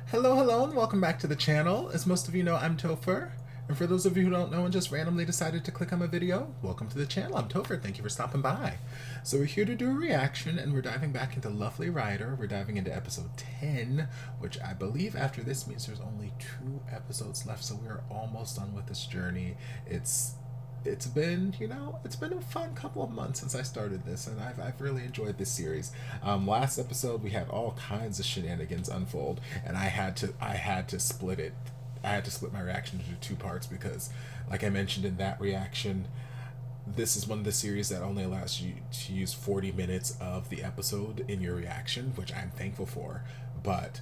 Hello, and welcome back to the channel. As most of you know, I'm Topher. And for those of you who don't know and just randomly decided to click on my video, welcome to the channel. I'm Topher. Thank you for stopping by. So we're here to do a reaction, and we're diving back into Lovely Rider. We're diving into episode 10, which I believe after this means there's only 2 episodes left, so we're almost done with this journey. It's been, it's been a fun couple of months since I started this, and I've really enjoyed this series. Last episode we had all kinds of shenanigans unfold, and I had to split it. I had to split my reaction into 2 parts because, like I mentioned in that reaction, this is one of the series that only allows you to use 40 minutes of the episode in your reaction, which I'm thankful for. But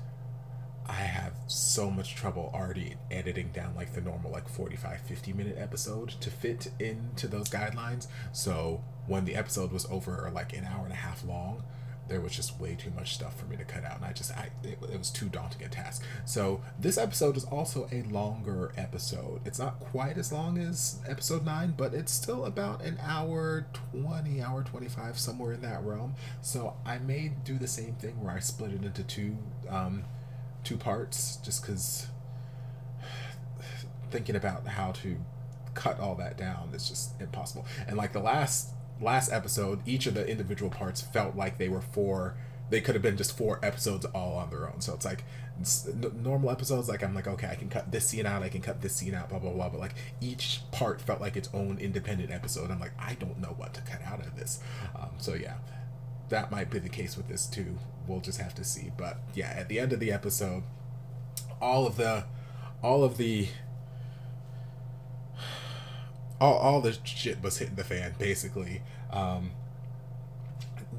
I have so much trouble already editing down like the normal like 45-50 minute episode to fit into those guidelines. So when the episode was over like an hour and a half long, there was just way too much stuff for me to cut out, and it was too daunting a task. So this episode is also a longer episode. It's not quite as long as episode 9, but it's still about an hour 20, hour 25, somewhere in that realm. So I may do the same thing where I split it into two parts, just because thinking about how to cut all that down is just impossible. And like the last episode, each of the individual parts felt like they could have been just 4 episodes all on their own. So it's like normal episodes, like I'm like, okay, I can cut this scene out, I can cut this scene out, blah blah blah, but like each part felt like its own independent episode. I'm like, I don't know what to cut out of this. So yeah, that might be the case with this too. We'll just have to see. But yeah, at the end of the episode, all of the all of the all the shit was hitting the fan basically.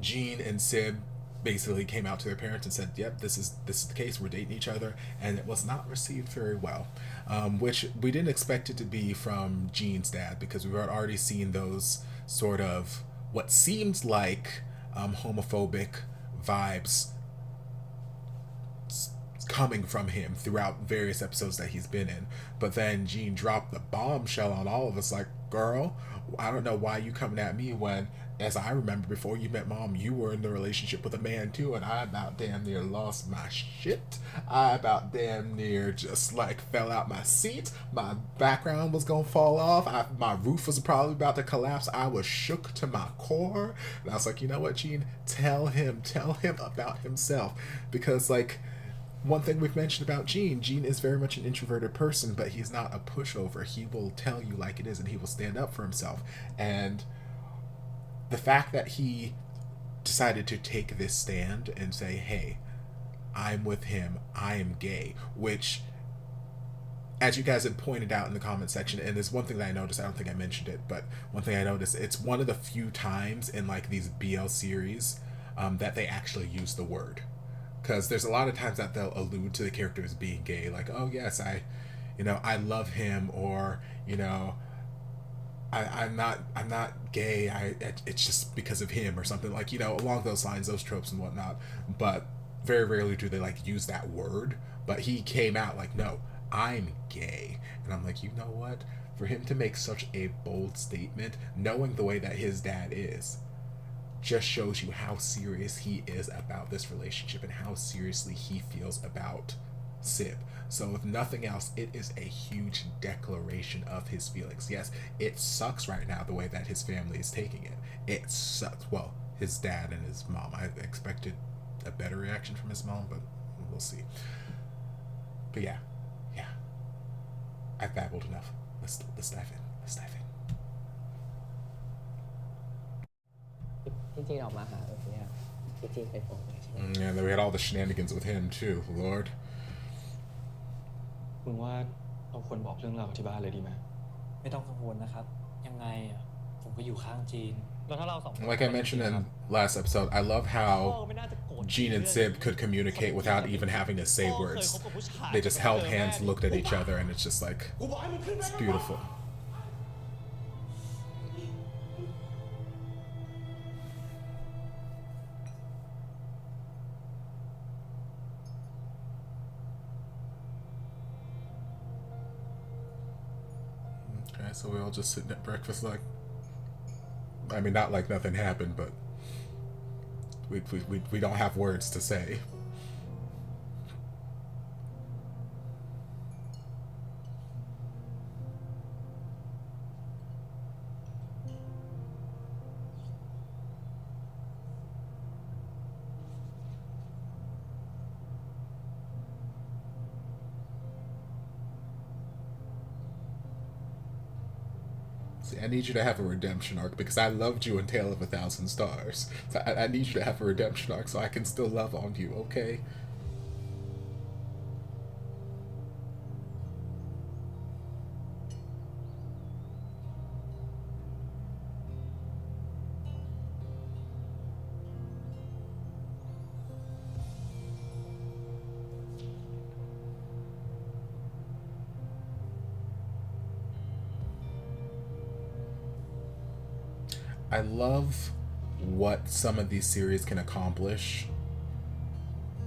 Jean and Sib basically came out to their parents and said, "Yep, this is the case. We're dating each other," and it was not received very well, which we didn't expect it to be from Jean's dad, because we've already seen those sort of what seemed like homophobic vibes coming from him throughout various episodes that he's been in. But then Jean dropped the bombshell on all of us, like, girl, I don't know why you coming at me when, as I remember, before you met mom, you were in the relationship with a man too, and I about damn near lost my shit. I about damn near just like fell out my seat. My background was gonna fall off. My roof was probably about to collapse. I was shook to my core. And I was like, you know what, Gene? Tell him about himself. Because like, one thing we've mentioned about Gene is very much an introverted person, but he's not a pushover. He will tell you like it is, and he will stand up for himself. And the fact that he decided to take this stand and say, hey, I'm with him, I am gay, which, as you guys have pointed out in the comment section, and there's one thing that I noticed, I don't think I mentioned it, but one thing I noticed, it's one of the few times in like these BL series that they actually use the word. Because there's a lot of times that they'll allude to the characters being gay, like, oh yes, I love him, or I'm not gay. It's just because of him, or something like, along those lines, those tropes and whatnot. But very rarely do they like use that word. But he came out like, no, I'm gay, and I'm like, you know what? For him to make such a bold statement, knowing the way that his dad is, just shows you how serious he is about this relationship and how seriously he feels about Sib. So if nothing else, it is a huge declaration of his feelings. Yes, it sucks right now the way that his family is taking it. It sucks. Well, his dad and his mom. I expected a better reaction from his mom, but we'll see. But yeah. I've babbled enough. Let's dive in. Let's dive in. ที่จีนออกมาหาเนี่ยที่จีนเป็นผมเลยใช่ไหม And then we had all the shenanigans with him too, Lord. มึงว่าเราควรบอกเรื่องราวที่บ้านเลยดีไหม ไม่ต้องกังวลนะครับยังไงผมก็อยู่ข้างจีนแล้วถ้าเราสองคน Like I mentioned in last episode, I love how ก็ไม่น่าจะโกรธ Gene and Sib could communicate without even having to say words. They just held hands, looked at each other, and it's just like, it's beautiful. Okay, so we all just sitting at breakfast like, I mean, not like nothing happened, but we don't have words to say. See, I need you to have a redemption arc because I loved you in Tale of a Thousand Stars. So I need you to have a redemption arc so I can still love on you, okay? I love what some of these series can accomplish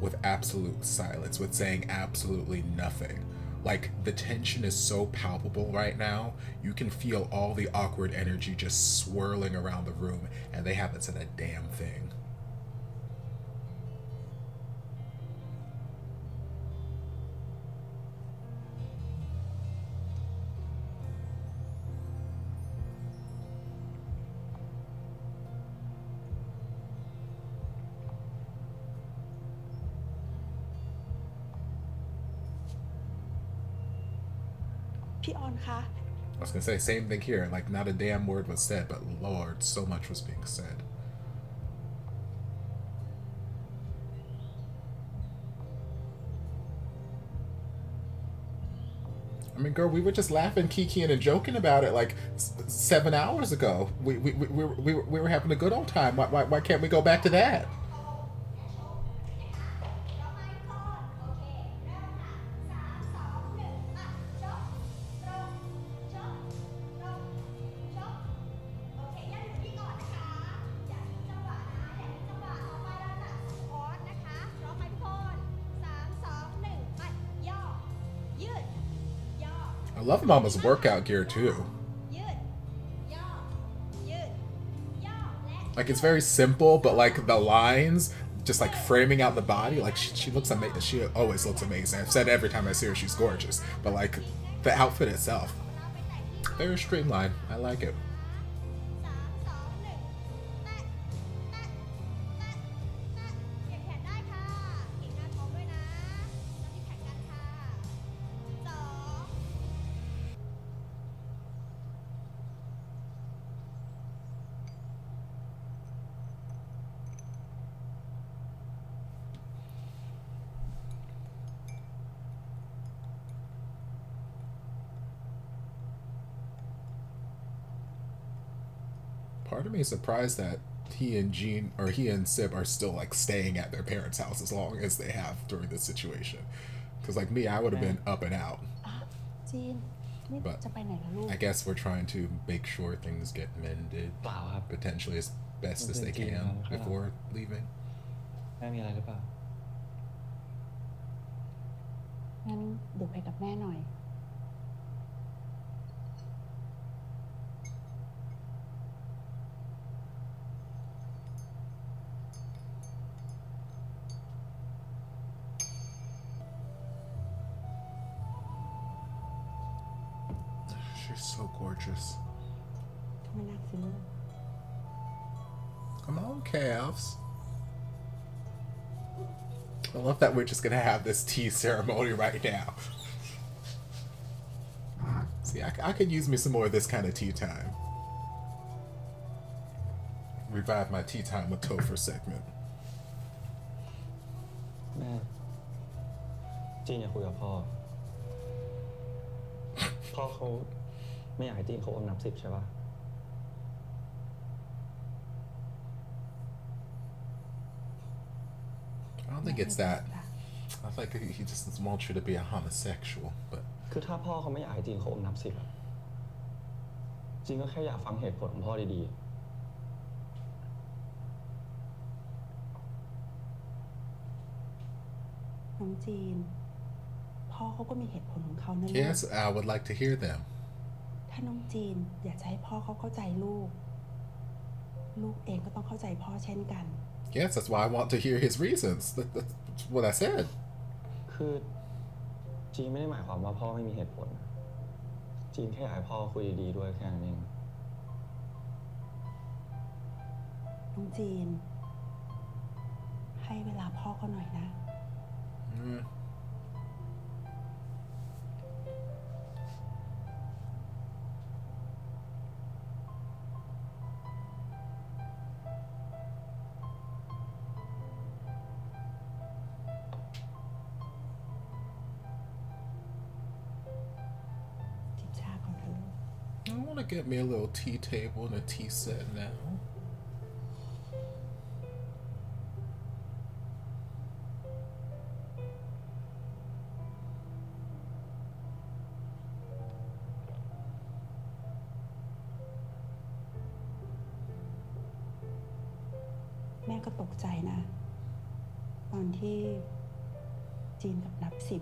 with absolute silence, with saying absolutely nothing. Like, the tension is so palpable right now, you can feel all the awkward energy just swirling around the room, and they haven't said a damn thing. I was gonna say, same thing here. Like, not a damn word was said, but Lord, so much was being said. I mean, girl, we were just laughing, kikiing, and joking about it like 7 hours ago. We were having a good old time. Why can't we go back to that? I love Mama's workout gear too. Like, it's very simple, but like the lines, just like framing out the body, like she looks amazing. She always looks amazing. I've said every time I see her, she's gorgeous. But like the outfit itself, very streamlined. I like it. Part of me is surprised that he and Sib are still like staying at their parents' house as long as they have during this situation. Because like me, I would have been up and out. But I guess we're trying to make sure things get mended potentially as best as they can before leaving. แม่มีอะไรหรือเปล่า งั้นดูไปกับแม่หน่อย She's so gorgeous. เข้ามานั่งสิลูก Come on, calves. I love that we're just gonna have this tea ceremony right now. See, I could use me some more of this kind of tea time. Revive my tea time with Topher segment. แม่จีนอยากคุยกับพ่อ พ่อเขาไม่อยากให้จีนเขาอมน้ำ10ใช่ปะ I don't think it's that. I think he just wants you to be a homosexual, but คือถ้าพ่อเขาไม่อยากให้จีนเขาอมน้ำ10อะจีนก็แค่อยากฟังเหตุผลของพ่อดี น้องจีน พ่อเขาก็มีเหตุผลของเขานะลูก yes, I would like to hear them. ถ้าน้องจีนอยากจะให้พ่อเขาเข้าใจลูก ลูกเองก็ต้องเข้าใจพ่อเช่นกัน Yes, that's why I want to hear his reasons. That's what I said. ๆคือจีนไม่ได้หมายความว่าพ่อไม่มีเหตุผล จีนแค่อยากให้พ่อคุยดีๆด้วยแค่นั้นเอง น้องจีน ให้เวลาพ่อเขาหน่อยนะ I gonna get me a little tea table and a tea set now.แม่ก็ตกใจนะตอนที่จีนกับนับสิบ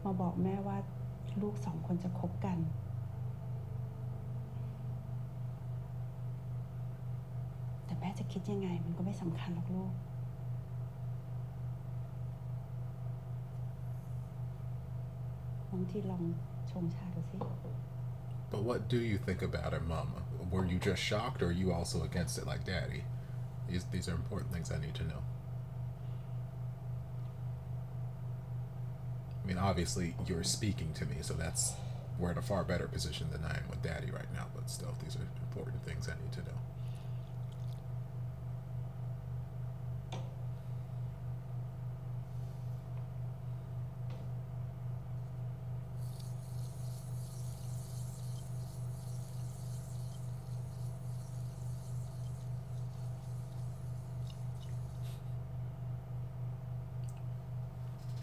มาบอกแม่ว่าลูก2 คนจะคบกันแต่แม่จะคิดยังไงมันก็ไม่สำคัญหรอกลูกน้องจีนลองชงชาดูสิ But what do you think about it, Mama? Were you just shocked, or are you also against it like Daddy? These are important things I need to know. I mean, obviously, you're speaking to me, so we're in a far better position than I am with Daddy right now, but still, these are important things I need to know.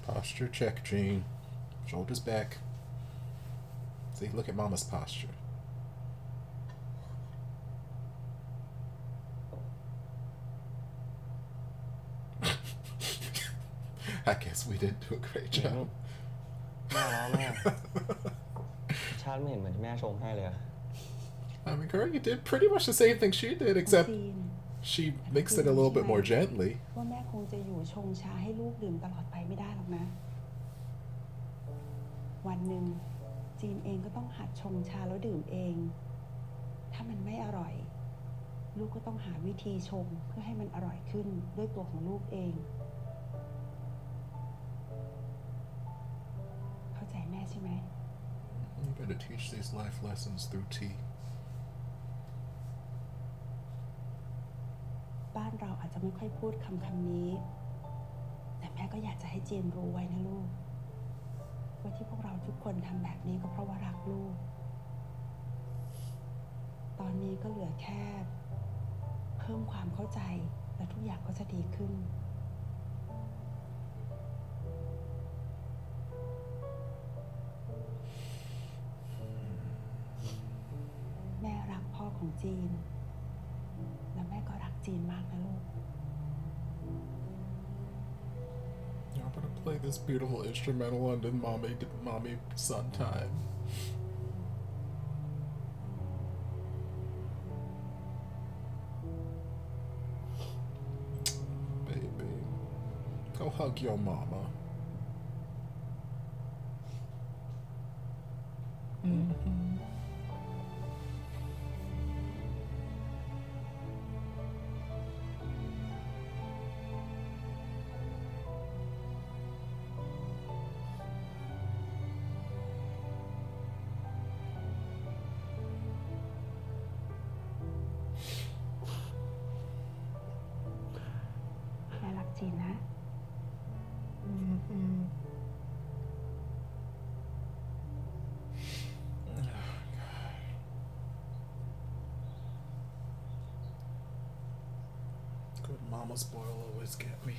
Posture check, Gene. Shoulders back. See, look at Mama's posture. I guess we didn't do a great job. แม่ล้อแม่ชาติไม่เห็นเหมือนที่แม่ชงให้เลยอะ I mean, girl, you did pretty much the same thing she did, except จีน she mixed it a little bit more gently. ว่าแม่คงจะอยู่ชงชาให้ลูกดื่มตลอดไปไม่ได้หรอกนะ วันหนึ่งจีนเองก็ต้องหัดชงชาแล้วดื่มเอง ถ้ามันไม่อร่อย ลูกก็ต้องหาวิธีชงเพื่อให้มันอร่อยขึ้นด้วยตัวของลูกเอง เข้าใจแม่ใช่ไหม You better teach these life lessons through tea. บ้านเราอาจจะไม่ค่อยพูดคำนี้ แต่แม่ก็อยากจะให้จีนรู้ไว้นะลูกว่าที่พวกเราทุกคนทำแบบนี้ก็เพราะว่ารักลูก ตอนนี้ก็เหลือแค่เพิ่มความเข้าใจและทุกอย่างก็จะดีขึ้น แม่รักพ่อของจีน และแม่ก็รักจีนมากนะลูก I'm gonna play this beautiful instrumental on the mommy son time. Baby, go hug your mama. Good mama's boy will always get me.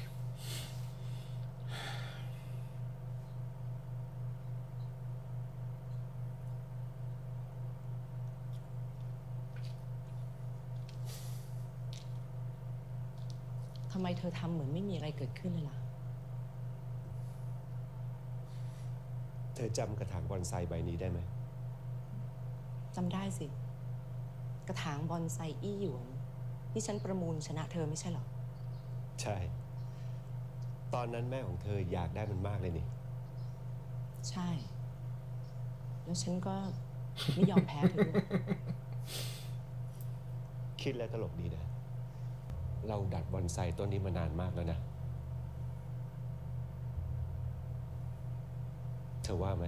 ทำไมเธอทำเหมือนไม่มีอะไรเกิดขึ้นเลยล่ะ เธอจำกระถางบอนไซใบนี้ได้ไหม จำได้สิ กระถางบอนไซอี้หยวนที่ฉันประมูลชนะเธอไม่ใช่หรอ ใช่ ตอนนั้นแม่ของเธออยากได้มันมากเลยนี่ ใช่ แล้วฉันก็ไม่ยอมแพ้เธอด้วย คิดแล้วตลกดีนะ เราดัดบอนไซต้นนี้มานานมากแล้วนะ เธอว่าไหม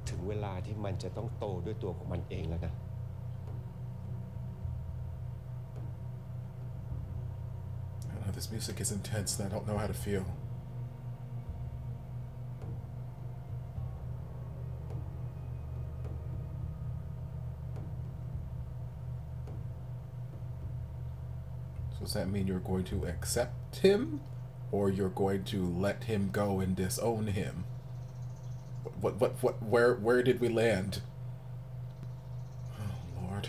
ถึงเวลาที่มันจะต้องโตด้วยตัวของมันเองแล้วนะ I know this music is intense and I don't know how to feel. So does that mean you're going to accept him, or you're going to let him go and disown him? Where did we land? Oh, Lord.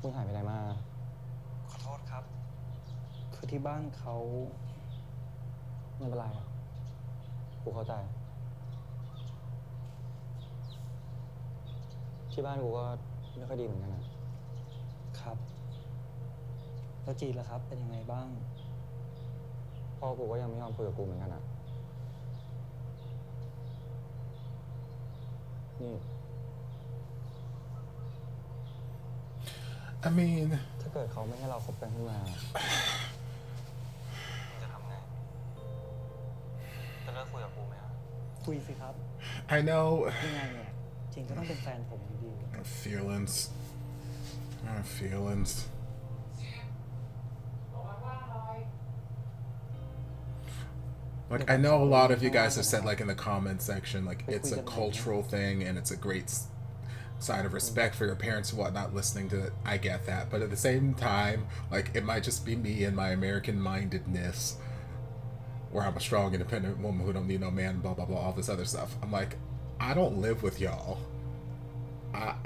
มึงหายไปไหนมา ขอโทษครับ คือที่บ้านเขา ไม่เป็นไรอะกูเข้าใจ ที่บ้านกูก็ไม่ค่อยดีเหมือนกันนะครับ แล้วจีนล่ะครับ เป็นยังไงบ้าง พ่อกูก็ยังไม่ยอมคุยกับกูเหมือนกันอะนี่ I mean, ถ้าเกิดเขาไม่ให้เราคบกันขึ้นมาจะทำไง จะเลิกคุยกับกูไหมอะ คุยสิครับ I know. ยังไงเนี่ยจีนก็ต้องเป็นแฟนผมอยู่ดี Feelings. Feelings. Like, I know a lot of you guys have said, like, in the comment section, like, it's a cultural thing and it's a great sign of respect for your parents and whatnot listening to it. I get that. But at the same time, like, it might just be me and my American-mindedness, where I'm a strong, independent woman who don't need no man, blah, blah, blah, all this other stuff. I'm like, I don't live with y'all.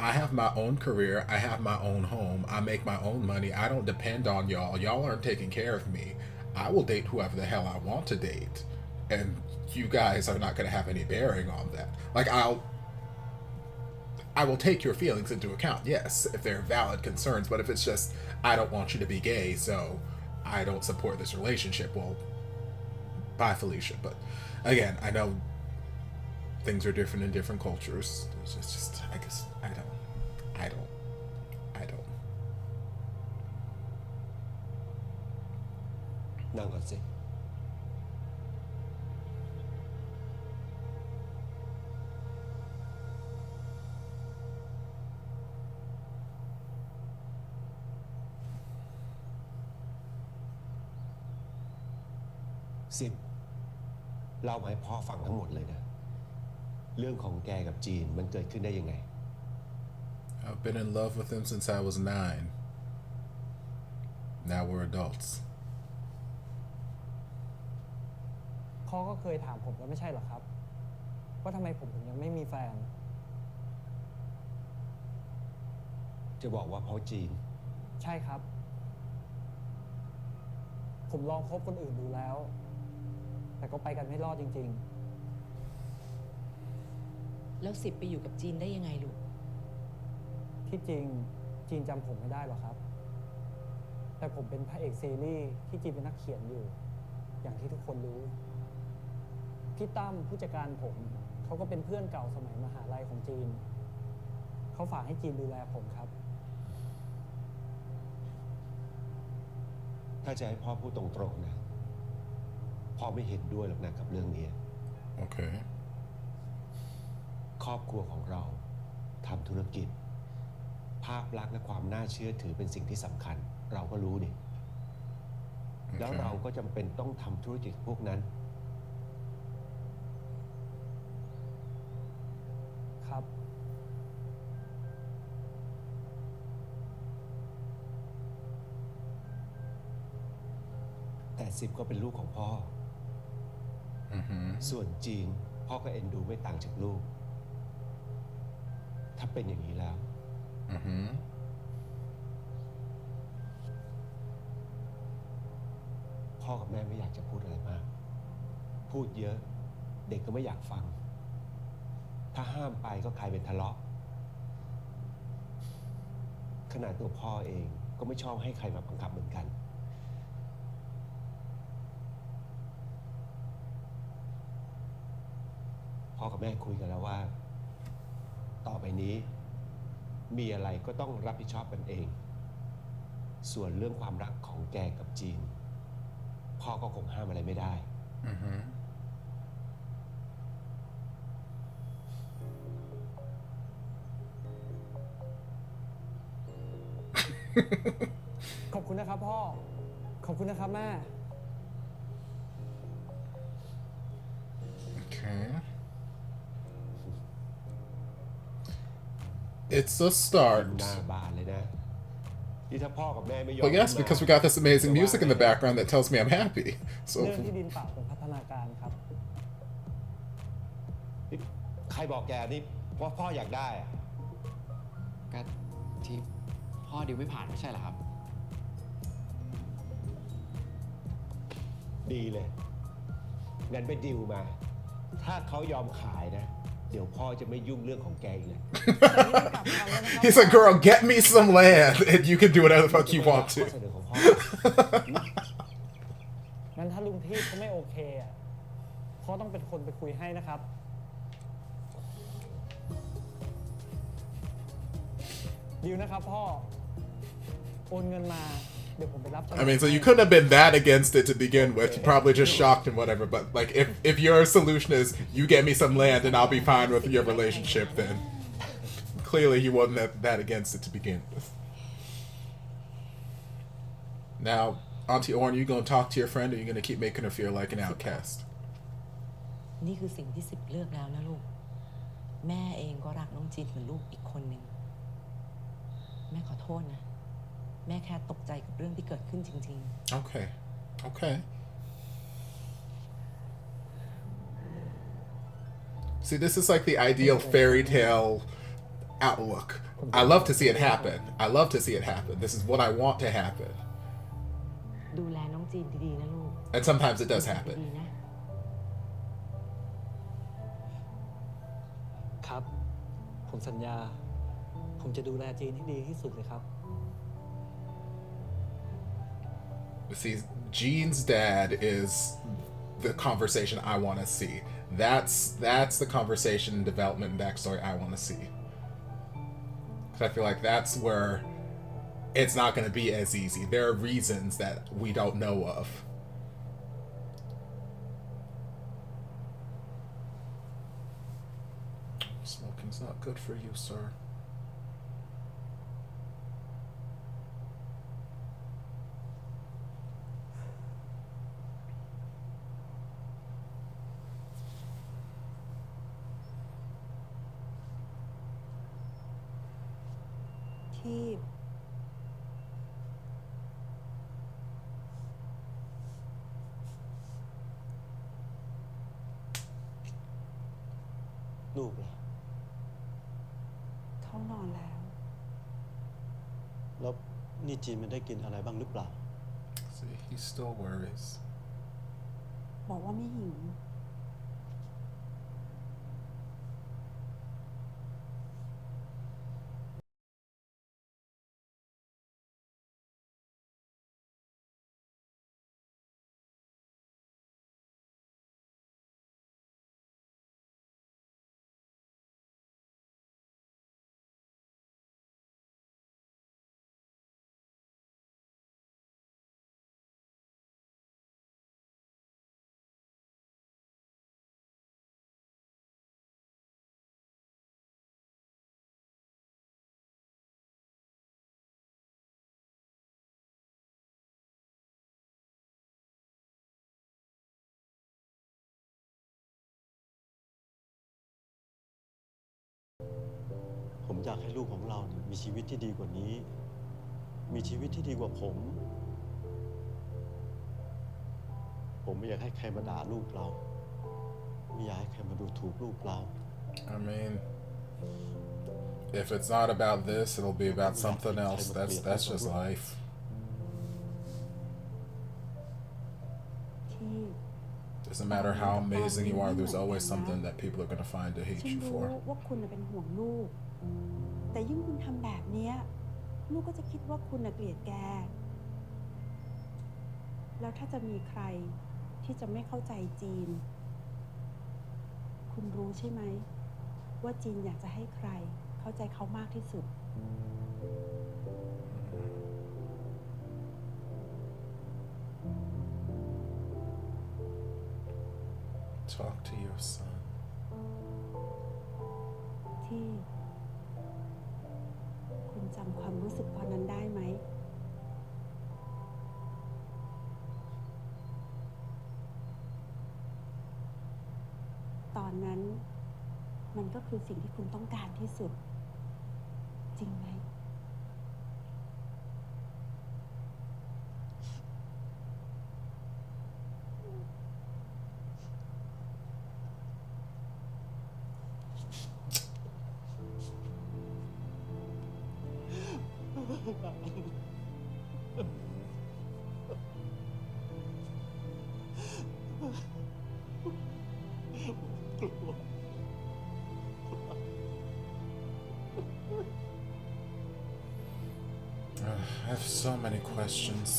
I have my own career. I have my own home. I make my own money. I don't depend on y'all. Y'all aren't taking care of me. I will date whoever the hell I want to date. And you guys are not going to have any bearing on that. Like, I will take your feelings into account, yes, if they're valid concerns. But if it's just, I don't want you to be gay, so I don't support this relationship, well, bye, Felicia. But again, I know things are different in different cultures. It's just I guess, I don't. นั่งก่อนสิ สิบเล่ามาให้พ่อฟังทั้งหมดเลยนะ เรื่องของแกกับจีนมันเกิดขึ้นได้ยังไง I've been in love with him since I was 9. Now we're adults. พ่อก็เคยถามผมแล้วไม่ใช่เหรอครับ ว่าทำไมผมถึงยังไม่มีแฟน จะบอกว่าเพราะจีน ใช่ครับ ผมลองคบคนอื่นดูแล้ว แต่ก็ไปกันไม่รอดจริง แล้ว10ไปอยู่กับจีนได้ยังไงลูก ๆ ที่จริงจีนจำผมไม่ได้หรอกครับ แต่ผมเป็นพระเอกซีรีส์ที่จีนเป็นนักเขียนอยู่ อย่างที่ทุกคนรู้ พี่ตั้มผู้จัดการผมเขาก็เป็นเพื่อนเก่าสมัยมหาลัยของจีน เขาฝากให้จีนดูแลผมครับ ถ้าจะให้พ่อพูดตรงๆนะ พ่อไม่เห็นด้วยหรอกนะกับเรื่องนี้ Okay. ครอบครัวของเราทำธุรกิจ ภาพลักษณ์และความน่าเชื่อถือเป็นสิ่งที่สำคัญ เราก็รู้นี่แล้วเราก็จำเป็นต้องทำธุรกิจพวกนั้น ครับ แต่10ก็เป็นลูกของพ่อ ส่วนจีนพ่อก็เอ็นดูไม่ต่างจากลูก ถ้าเป็นอย่างนี้แล้ว พ่อกับแม่ไม่อยากจะพูดอะไรมาก พูดเยอะ เด็กก็ไม่อยากฟัง ถ้าห้ามไปก็กลายเป็นทะเลาะ ขนาดตัวพ่อเองก็ไม่ชอบให้ใครมาบังคับเหมือนกัน พ่อกับแม่คุยกันแล้วว่า ต่อไปนี้ มีอะไรก็ต้องรับผิดชอบกันเอง ส่วนเรื่องความรักของแกกับจีน พ่อก็คงห้ามอะไรไม่ได้ I ขอบคุณนะครับพ่อ ขอบคุณนะครับแม่ Okay. It's a start. หน้าบานเลยนะที่ถ้าพ่อกับแม่ไม่ยอม Well, yes, because we got this amazing music in the background that tells me I'm happy. เรื่อง So ที่ดินเปล่าเป็นพัฒนาการครับ ใครบอกแกนี่ว่าพ่ออยากได้อะ ก็ที่พ่อดิวไม่ผ่านไม่ใช่เหรอครับ ดีเลยงั้นไปดิวมา ถ้าเขายอมขายนะ เดี๋ยวพ่อจะไม่ยุ่งเรื่องของแกอีกเลย he said, "Girl, get me some land, and you can do whatever the fuck you want ข้อ to." เสนอของพ่อ งั้นถ้าลุงที่เขาไม่โอเคอ่ะพ่อต้องเป็นคนไปคุยให้นะครับ ดิวนะครับพ่อ โอนเงินมา เดี๋ยวผมไปรับ I mean, so you couldn't have been that against it to begin with. You're probably just shocked and whatever. But like, if your solution is you get me some land and I'll be fine with your relationship, then clearly he wasn't that against it to begin with. Now, Auntie Orn, you gonna talk to your friend, or you gonna keep making her feel like an outcast? นี่คือสิ่งที่สิบเลือกแล้วนะลูก แม่เองก็รักน้องจีนเหมือนลูกอีกคนหนึ่งแม่ขอโทษนะ แม่แค่ตกใจกับเรื่องที่เกิดขึ้นจริง Okay. Okay. See, this is like the ideal fairy tale outlook. I love to see it happen. I love to see it happen. This is what I want to happen. ๆ ดูแลน้องจีนดีๆนะลูก And sometimes it does happen. ดีๆนะ ครับ ผมสัญญา ผมจะดูแลจีนให้ดีที่สุดเลยครับ See, Jean's dad is the conversation I want to see. That's the conversation, development, and backstory I want to see. Because I feel like that's where it's not going to be as easy. There are reasons that we don't know of. Smoking's not good for you, sir. Keep. ลูกเหรอ เขานอนแล้ว แล้วนี่จีนมันได้กินอะไรบ้างหรือเปล่า See, he still worries. บอกว่าไม่หิว ผมอยากให้ลูกของเราเนี่ยมีชีวิตที่ดีกว่านี้ มีชีวิตที่ดีกว่าผม ผมไม่อยากให้ใครมาด่าลูกเรา ไม่อยากให้ใครมาดูถูกลูกเรา I mean, if it's not about this, it'll be about something else. That's just life. ที่ Doesn't matter how amazing you are, there's always something that people are gonna find to hate ฉัน you รู้ for. ว่าคุณน่ะเป็นห่วงลูก แต่ยิ่งคุณทำแบบเนี้ยลูกก็จะคิดว่าคุณน่ะเกลียดแก แล้วถ้าจะมีใครที่จะไม่เข้าใจจีน คุณรู้ใช่ไหม ว่าจีนอยากจะให้ใครเข้าใจเขามากที่สุด Talk to your son. ที่ คุณจำความรู้สึกตอนนั้นได้ไหม อนนั้น มันก็คือสิ่งที่คุณต้องการที่สุด จริงไหม I have so many questions.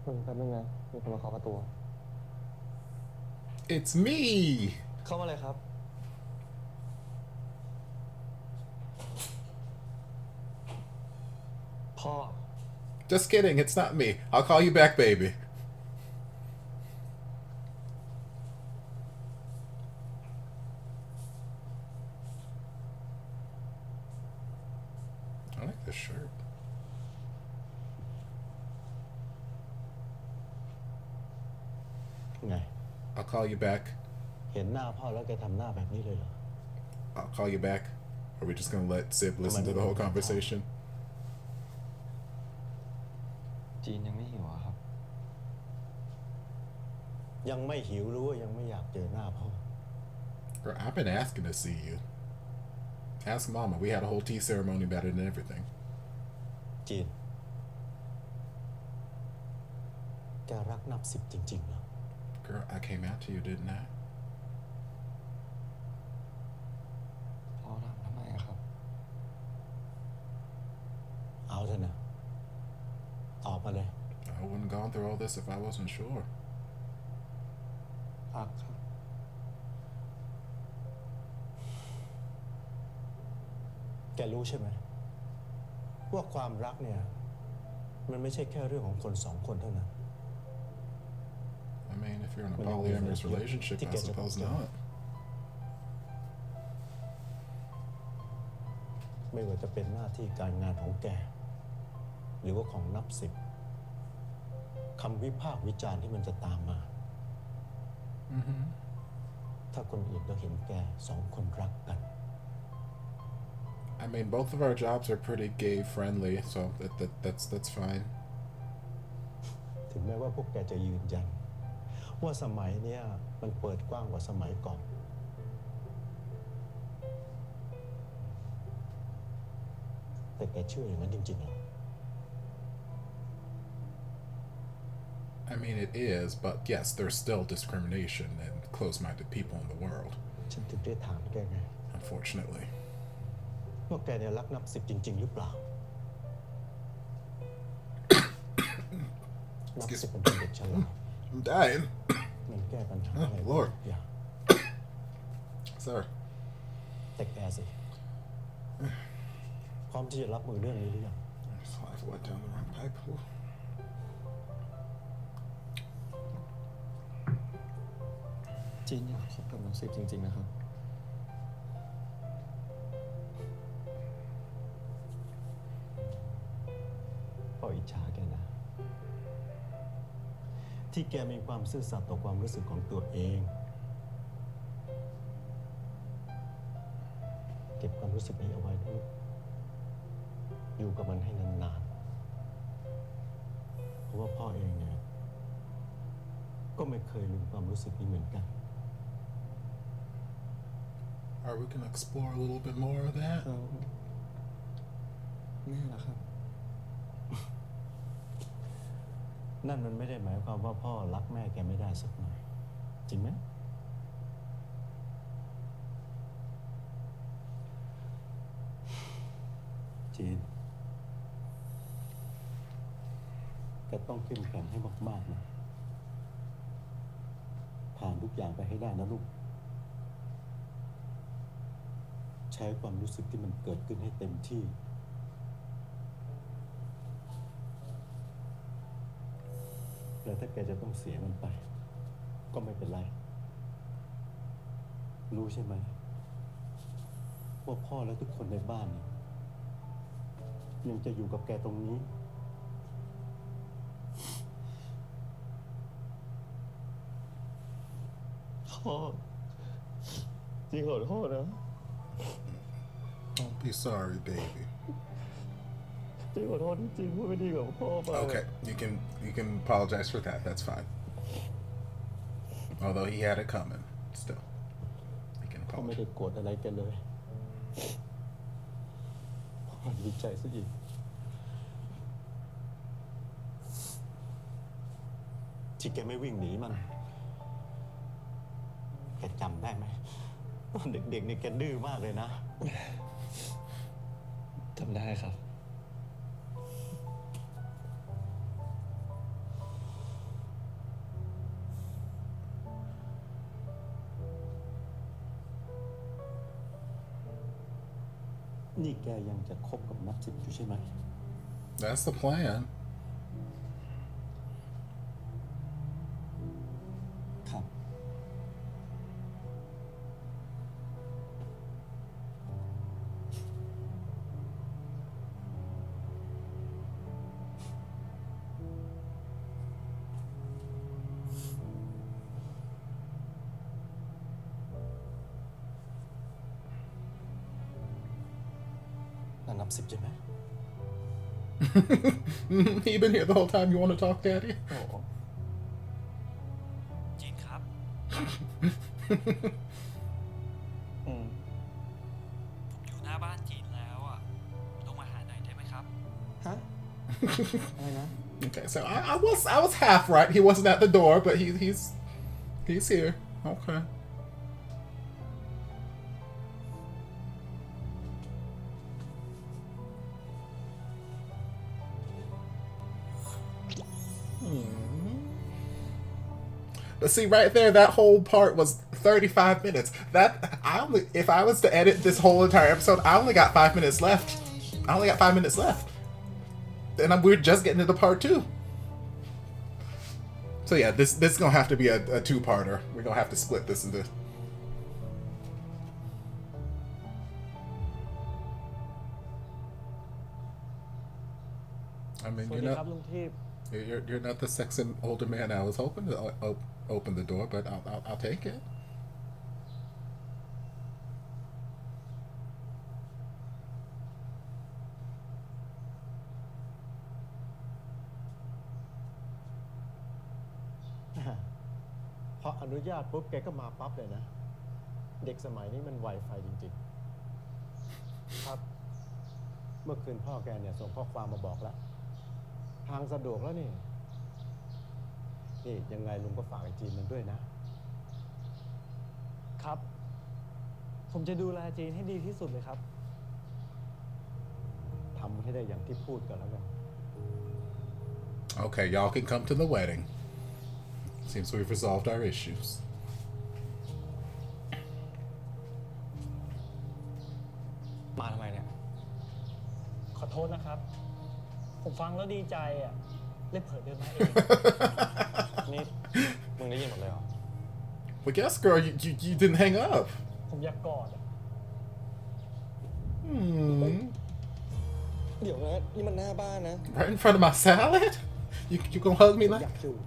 คุณแป๊บนึงนะมีคนมาเคาะประตู It's me! เข้ามาเลยครับ พ่อ Just kidding, it's not me. I'll call you back, baby. I like this shirt. ไง I'll call you back. เห็นหน้าพ่อแล้วแกทำหน้าแบบนี้เลยเหรอ I'll call you back. Are we just gonna let Sib listen to the whole conversation? จีนยังไม่หิวอะครับ ยังไม่หิวหรือว่ายังไม่อยากเจอหน้าพ่อ Girl, I've been asking to see you. Ask Mama. We had a whole tea ceremony about it and everything. จีน แกรักนับสิบจริงๆเหรอ Girl, I came out to you, didn't I? พ่อถามทำไมอะครับ เอาเถอะนะ ตอบมาเลย I wouldn't gone through all this if I wasn't sure. รักครับ แกรู้ใช่ไหมว่าความรักเนี่ย มันไม่ใช่แค่เรื่องของคนสองคนเท่านั้น I mean, if you're in a polyamorous relationship, I suppose not. ไม่ว่าจะเป็นหน้าที่การงานของแก หรือว่าของนับสิบคำวิพากษ์วิจารณ์ที่มันจะตามมา ถ้าคนอื่นเราเห็นแกสองคนรักกัน I mean, both of our jobs are pretty gay friendly, so that's fine. ถึงแม้ว่าพวกแกจะยืนยัน ว่าสมัยเนี้ยมันเปิดกว้างกว่าสมัยก่อน แต่แกเชื่ออย่างนั้นจริงๆเหรอ I mean, it is, but yes, there's still discrimination and close-minded people in the world, ฉันถึงได้ถามแกไง unfortunately. ว่าแกเนี่ยรักนับสิบจริงๆหรือเปล่า นับสิบเป็นเด็กฉลาด I'm dying. มันแก้ปัญหา Oh, อะไร Lord. ทุกอย่าง Sir. แต่แกสิ พร้อมที่จะรับมือเรื่องนี้หรือยัง I went down the wrong pipe. Ooh. จีนอยากคบกับน้องสิบจริงๆนะครับ พ่ออิจฉาแกนะ ที่แกมีความซื่อสัตย์ต่อความรู้สึกของตัวเอง เก็บความรู้สึกนี้เอาไว้ด้วยอยู่กับมันให้นานๆ เพราะว่าพ่อเองเนี่ยก็ไม่เคยลืมความรู้สึกนี้เหมือนกัน Are we gonna explore a little bit more of that? นี่แหละครับ นั่นมันไม่ได้หมายความว่าพ่อรักแม่แกไม่ได้สักหน่อย จริงไหม จีน แกต้องเข้มแข็งให้มากๆนะ ผ่าน ทุกอย่างไปให้ได้นะลูก ใช้ความรู้สึกที่มันเกิดขึ้นให้เต็มที่ แล้วถ้าแกจะต้องเสียมันไป ก็ไม่เป็นไร รู้ใช่ไหมว่าพ่อและทุกคนในบ้านเนี่ยยังจะอยู่กับแกตรงนี้ พ่อจริงขอโทษนะ Don't be sorry, baby. จริงขอโทษจริงพูดไม่ดีกับพ่อไป Okay, you can apologize for that. That's fine. Although he had it coming, still, he can เขาไม่ apologize. ได้โกรธอะไรแกเลยพ่อดีใจซะอีกที่แกไม่วิ่งหนีมัน แกจำได้ไหมตอนเด็กๆเนี่ยแกดื้อมากเลยนะ จำได้ครับ นี่แกยังจะคบกับนับสิบอยู่ใช่ไหม That's the plan. ครับ นับสิบใช่ไหม He been here the whole time. You want to talk, Daddy? จีนครับ อืม ผมอยู่หน้าบ้านจีนแล้วอ่ะลงมาหาหน่อยได้ไหมครับ ฮะ อะไรนะ Okay, so I was half right. He wasn't at the door, but he's here. Okay. But see, right there, that whole part was 35 minutes. If I was to edit this whole entire episode, I only got 5 minutes left. I only got 5 minutes left. And we're just getting into part 2. So yeah, this is gonna have to be a two-parter. We're gonna have to split this into. I mean, สวัสดีครับลุงทีพ you're not the sexy older man I was hoping to open the door, but I'll take it. พออนุญาตปุ๊บแกก็มาปั๊บเลยนะ เด็กสมัยนี้มันไวไฟจริงๆ ครับ เมื่อคืนพ่อแกเนี่ยส่งข้อความมาบอกแล้ว ทางสะดวกแล้วนี่ นี่ยังไงลุงก็ฝากไอจีนมันด้วยนะ ครับ ผมจะดูแลจีนให้ดีที่สุดเลยครับ ทำให้ได้อย่างที่พูดกันแล้วกัน Okay, y'all can come to the wedding. Seems we've resolved our issues. มาทำไมเนี่ย ขอโทษนะครับ ผมฟังแล้วดีใจอ่ะเลยเผลอเดินมาเอง นี่มึงได้ยินหมดเลยเหรอ Well, yes, girl, you didn't hang up. ผมอยากกอดอ่ะ เดี๋ยวนะ นี่มันหน้าบ้านนะ Right in front of my salad? You gonna hug me อ like? ยากจูบ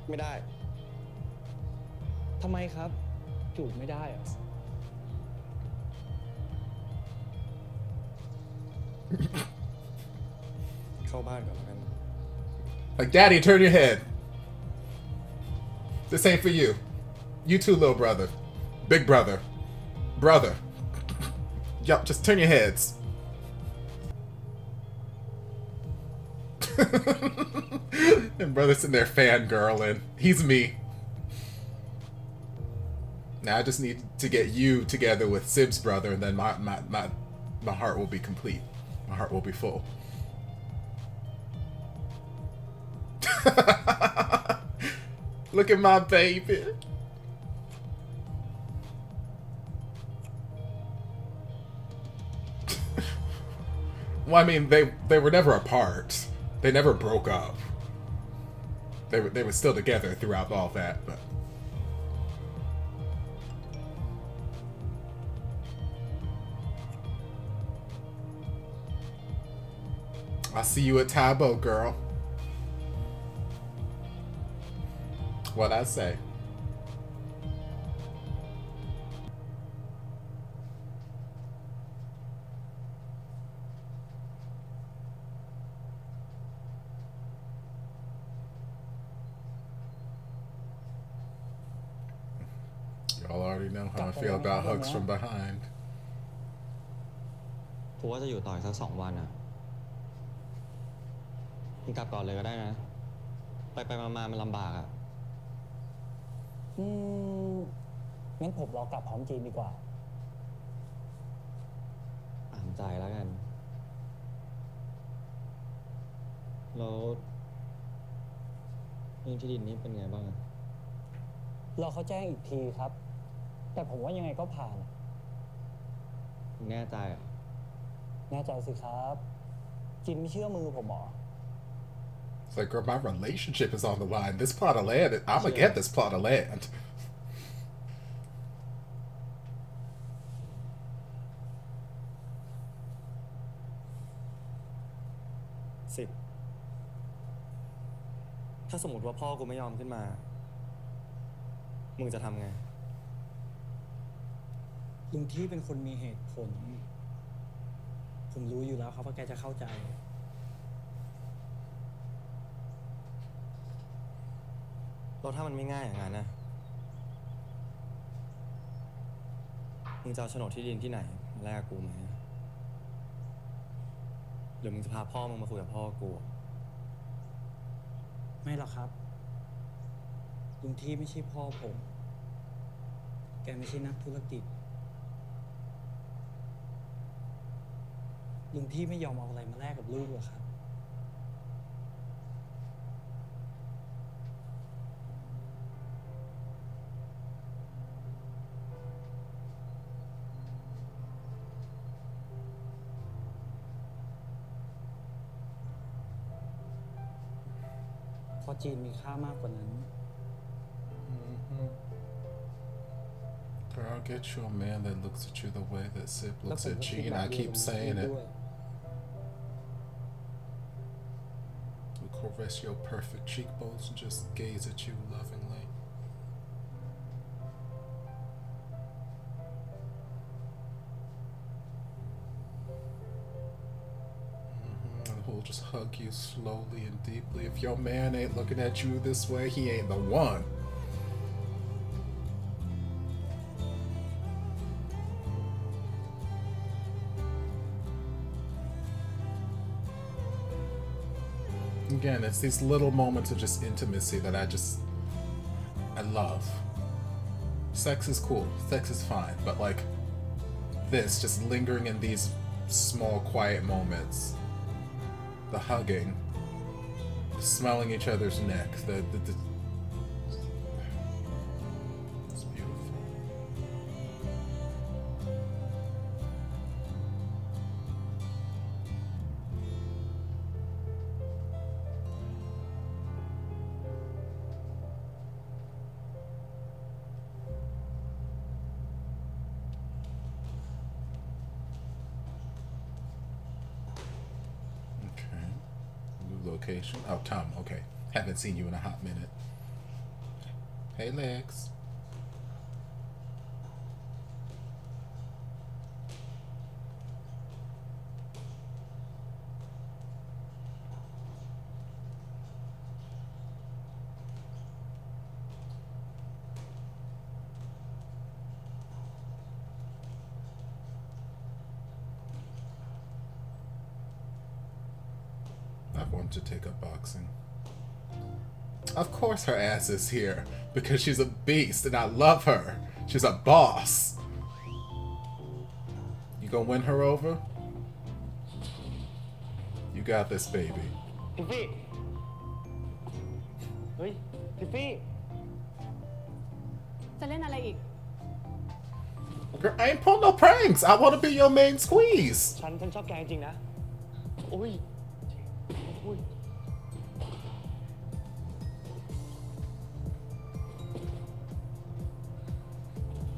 ไม่ได้ ทำไมครับ จูบไม่ได้อ่ะ เข้าบ้านก่อนแล้วกัน Like, Daddy, turn your head. This ain't for you. You too, little brother. Big brother. Brother. Yup, just turn your heads. And brother's sitting there fangirling. He's me. Now I just need to get you together with Sib's brother, and then my heart will be complete. My heart will be full. Look at my baby. Well, I mean, they were never apart. They never broke up. They were still together throughout all that, but I'll see you at Tabo, girl. What'd I say? Y'all already know how I feel about hugs from behind. กูว่าจะอยู่ต่ออีกสัก2 วันอ่ะมึงกลับก่อนเลยก็ได้นะ ไปมามันลำบากอ่ะ งั้นผมรอกลับพร้อมจีนดีกว่า ตามใจแล้วกัน แล้วเรื่องที่ดินนี้เป็นไงบ้างอะ เราเขาแจ้งอีกทีครับ แต่ผมว่ายังไงก็ผ่าน มึงแน่ใจเหรอ แน่ใจสิครับ จีนไม่เชื่อมือผมหรอ It's like, girl, my relationship is on the line. This plot of land, I'm gonna get this plot of land. ถ้าสมมติว่าพ่อกูไม่ยอมขึ้นมา มึงจะทำไง ลุงที่เป็นคนมีเหตุผล ผมรู้อยู่แล้วครับว่าแกจะเข้าใจ แล้วถ้ามันไม่ง่ายอย่างนั้นนะ มึงจะเอาโฉนดที่ดินที่ไหนมาแลกกูไหมหรือมึงจะพาพ่อมึงมาคุยกับพ่อกู ไม่หรอกครับ ลุงที่ไม่ใช่พ่อผม แกไม่ใช่นักธุรกิจ ลุงที่ไม่ยอมเอาอะไรมาแลกกับลูกหรอกครับ เพราะจีนมีค่ามากกว่านั้น Girl, get you a man that looks at you the way that Sip looks at Gene. I keep saying it. Who caress your perfect cheekbones and just gaze at you lovingly. And he'll just hug you slowly and deeply. If your man ain't looking at you this way, he ain't the one. Again, it's these little moments of just intimacy that I love. Sex is cool, sex is fine, but like this, just lingering in these small, quiet moments. The hugging, the smelling each other's neck, it's beautiful. Location. Oh, Tom. Okay. Haven't seen you in a hot minute. Hey, Lex. To take up boxing. Of course her ass is here because she's a beast and I love her. She's a boss. You gonna win her over? You got this, baby. พี่ฟี่ เฮ้ย พี่ฟี่ จะเล่นอะไรอีก Girl, I ain't pulling no pranks. I want to be your main squeeze. ฉันชอบแกจริงๆนะ โอ้ย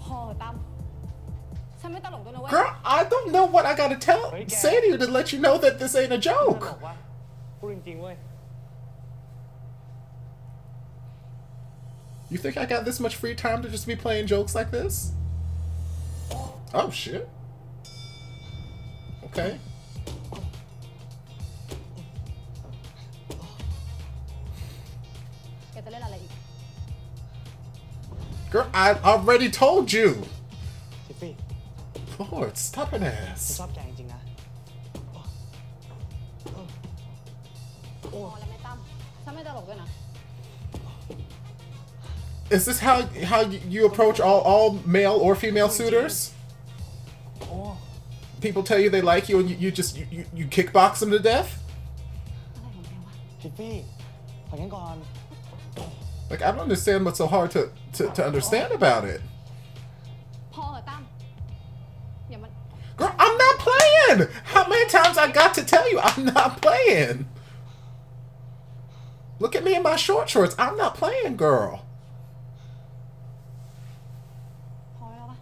พอตั้มฉันไม่ตลกด้วยนะเว้ย Girl, I don't know what I gotta say to you to let you know that this ain't a ตล joke. กวะพูดจริงๆเว้ย You think I got this much free time to just be playing jokes like this? Oh shit. Okay. แกจะเล่นอะไรอีก Girl, I already told you. ทิฟฟี่ Lord, stubborn ฉัน ass. ชอบแกจริงๆนะ พอแล้วไหม่ตั้มฉันไม่ตลกด้วยนะ Is this how you approach all male or female suitors? People tell you they like you and you kickbox them to death? อะไรของแกวะ ทิฟฟี่ขอฉันก่อน Like, I don't understand what's so hard to understand about it. พอเหอะตั้มอย่ามัน Girl, I'm not playing! How many times I got to tell you I'm not playing? Look at me in my shorts. I'm not playing, girl. พอแล้ววะ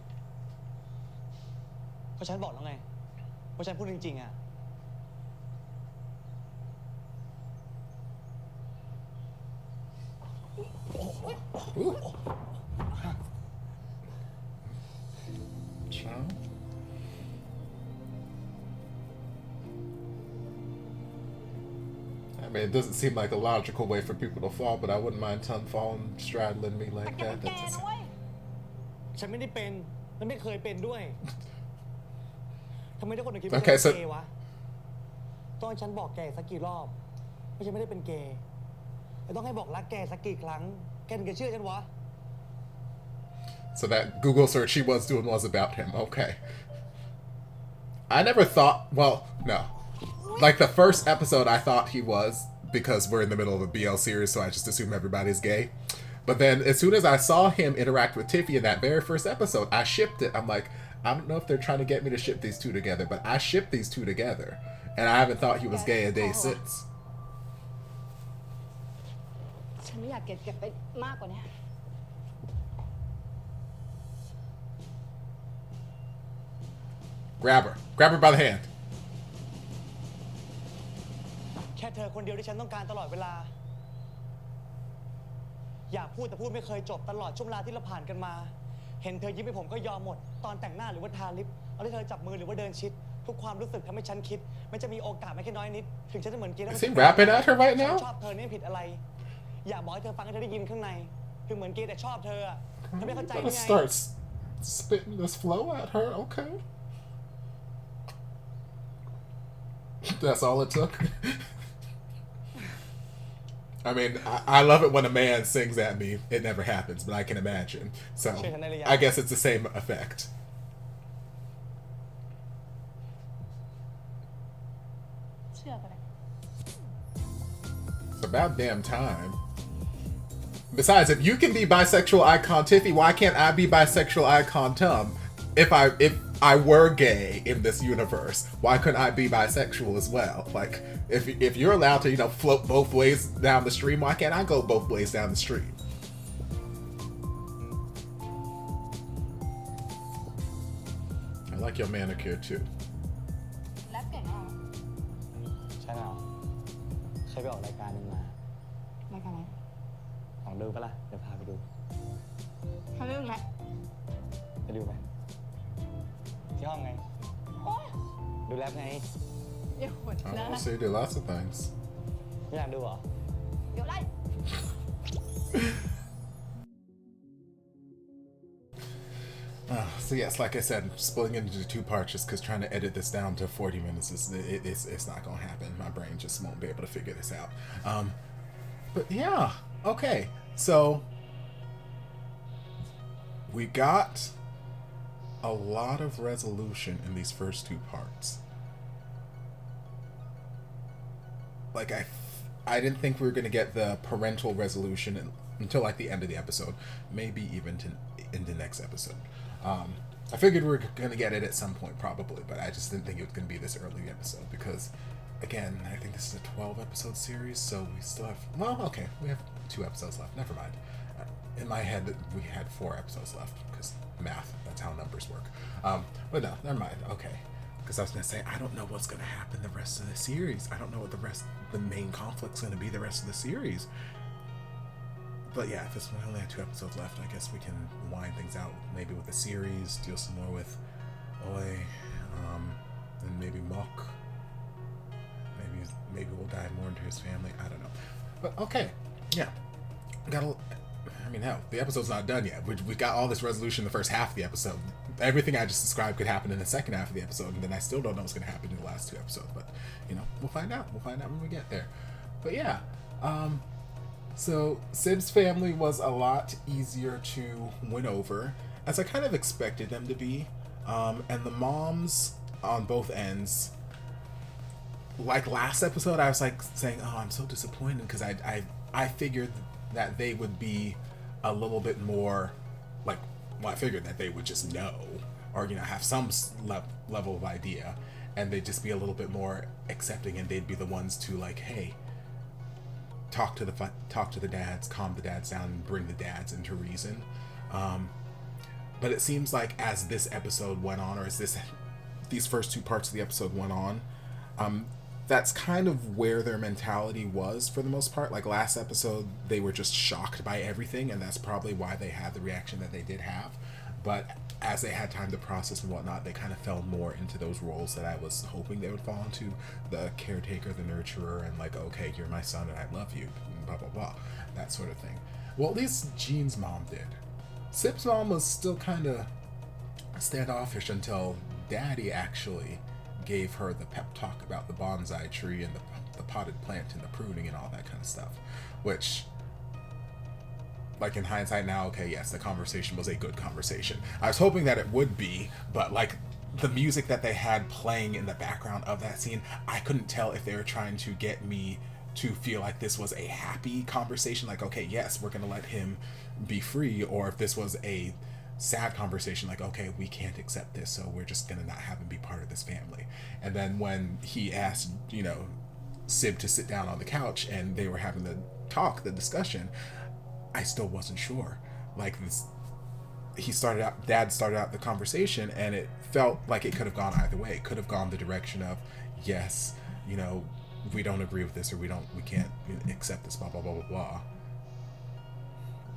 ก็ฉันบอกแล้วไงว่าฉันพูดจริงๆอ่ะ Ooh. Child. I mean, it doesn't seem like a logical way for people to fall, but I wouldn't mind Ton falling, straddling me แต่ like แกเป็น that. แก That's นะเว้ย ฉันไม่ได้เป็นและไม่เคยเป็นด้วย ทำไมทุกคนถึงคิดว่า Okay, ฉัน so- เป็นเกย์วะต้องให้ฉันบอกแกสักกี่รอบว่าฉันไม่ได้เป็นเกย์แต่ต้องให้บอกรักแกสักกี่ครั้ง แกถึงจะเชื่อฉันวะ So that Google search she was doing was about him. Okay. I never thought, well, no. Like the first episode I thought he was because we're in the middle of a BL series, so I just assume everybody's gay. But then as soon as I saw him interact with Tiffy in that very first episode, I shipped it. I'm like, I don't know if they're trying to get me to ship these two together, but I shipped these two together. And I haven't thought he was gay a day since. ฉันไม่อยากเก็บไปมากกว่านี้ Grab her. Grab her by the hand. แค่เธอคนเดียวที่ฉันต้องการตลอดเวลา อยากพูดแต่พูดไม่เคยจบตลอดช่วงเวลาที่เราผ่านกันมา เห็นเธอยิ้มให้ผมก็ยอมหมด ตอนแต่งหน้าหรือว่าทาลิปเอาที่เธอจับมือหรือว่าเดินชิด ทุกความรู้สึกทำให้ฉันคิด มันจะมีโอกาสไม่แค่น้อยนิด ถึงฉันจะเหมือนเกย์ Is he rapping at her right ฉัน now? ชอบเธอนี่ผิดอะไร อยากบอกให้เธอฟังให้เธอได้ยินข้างใน คือเหมือนเกย์แต่ชอบเธออะเธอไม่เข้าใจ Gotta นี่ไง start spitting this flow at her. Okay. That's all it took. I mean, I love it when a man sings at me. It never happens, but I can imagine. So I guess it's the same effect. เชื่อกันเลย It's about damn time. Besides, if you can be bisexual icon Tiffy, why can't I be bisexual icon Tum? If I were gay in this universe, why couldn't I be bisexual as well? Like, if you're allowed to, float both ways down the stream, why can't I go both ways down the stream? I like your manicure too. แรปเก่งเหรอ ใช่แล้วเคยไปออกรายการนึงมาร ายการอะไร ลองดูปะล่ะ เดี๋ยวพาไปดู ทำเรื่องแรป ไปดูไหมที่ห้องไง โอ๊ย ดูแรปไง เดี๋ยวหมดนะ Oh, so you do lots of things. ไม่อยากดูเหรอ เดี๋ยวไล่ So yes, like I said, splitting it into two parts just because trying to edit this down to 40 minutes it's not gonna happen. My brain just won't be able to figure this out. But yeah, okay. So we got a lot of resolution in these first two parts. Like I didn't think we were gonna get the parental resolution until like the end of the episode, maybe in the next episode. I figured we were going to get it at some point probably, but I just didn't think it was going to be this early episode because, again, I think this is a 12 episode series, so we still have, well, okay, we have 2 episodes left. Never mind. In my head, we had 4 episodes left because math, that's how numbers work. But no, never mind. Okay. Because I was going to say, I don't know what's going to happen the rest of the series. I don't know what the main conflict's going to be the rest of the series. But yeah, if we only have 2 episodes left, I guess we can wind things out maybe with a series, deal some more with Oi, and maybe Mok. Maybe we'll dive more into his family. I don't know. But okay, yeah. Hell, the episode's not done yet. We got all this resolution in the first half of the episode. Everything I just described could happen in the second half of the episode, and then I still don't know what's going to happen in the last 2 episodes. But, we'll find out. We'll find out when we get there. But yeah, so Sib's family was a lot easier to win over, as I kind of expected them to be. And the moms on both ends, like last episode, I was like saying, oh, I'm so disappointed because I figured that they would be a little bit more like, well, I figured that they would just know or, have some level of idea and they'd just be a little bit more accepting and they'd be the ones to like, hey, talk to the dads, calm the dads down and bring the dads into reason. But it seems like as this episode went on, or as these first 2 parts of the episode went on, that's kind of where their mentality was for the most part. Like last episode, they were just shocked by everything, and that's probably why they had the reaction that they did have. But as they had time to process and whatnot, they kind of fell more into those roles that I was hoping they would fall into. The caretaker, the nurturer, and like, okay, you're my son and I love you, blah, blah, blah. That sort of thing. Well, at least Jean's mom did. Sib's mom was still kind of standoffish until Daddy actually gave her the pep talk about the bonsai tree and the potted plant and the pruning and all that kind of stuff, which, like in hindsight now, okay, yes, the conversation was a good conversation. I was hoping that it would be, but like the music that they had playing in the background of that scene, I couldn't tell if they were trying to get me to feel like this was a happy conversation, like, okay, yes, we're gonna let him be free, or if this was a sad conversation, like, okay, we can't accept this, so we're just gonna not have him be part of this family. And then when he asked, Sib to sit down on the couch and they were having the discussion, I still wasn't sure. Like this, Dad started out the conversation and it felt like it could have gone either way. It could have gone the direction of, yes, we don't agree with this, or we can't accept this, blah, blah, blah, blah, blah.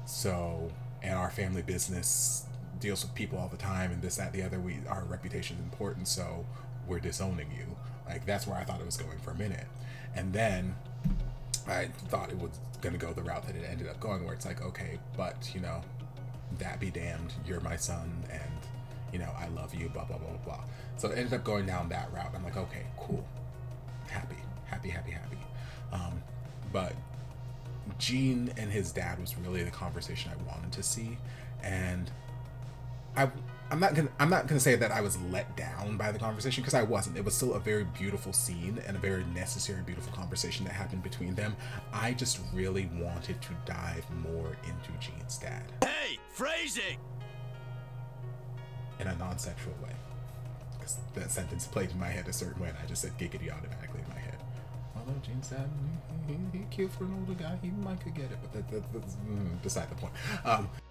So, and our family business deals with people all the time and this, that, the other, our reputation is important, so we're disowning you. Like, that's where I thought it was going for a minute. And then I thought it was going to go the route that it ended up going, where it's like, okay, but, that be damned, you're my son, and, I love you, blah, blah, blah, blah, blah. So it ended up going down that route. I'm like, okay, cool. Happy. But Gene and his dad was really the conversation I wanted to see, and I'm not gonna say that I was let down by the conversation, because I wasn't. It was still a very beautiful scene and a very necessary, beautiful conversation that happened between them. I just really wanted to dive more into Gene's dad. Hey, phrasing! In a non-sexual way, because that sentence played in my head a certain way, and I just said giggity automatically in my head. Although Gene's dad, he cute for an older guy, he might could get it, but that's beside the point.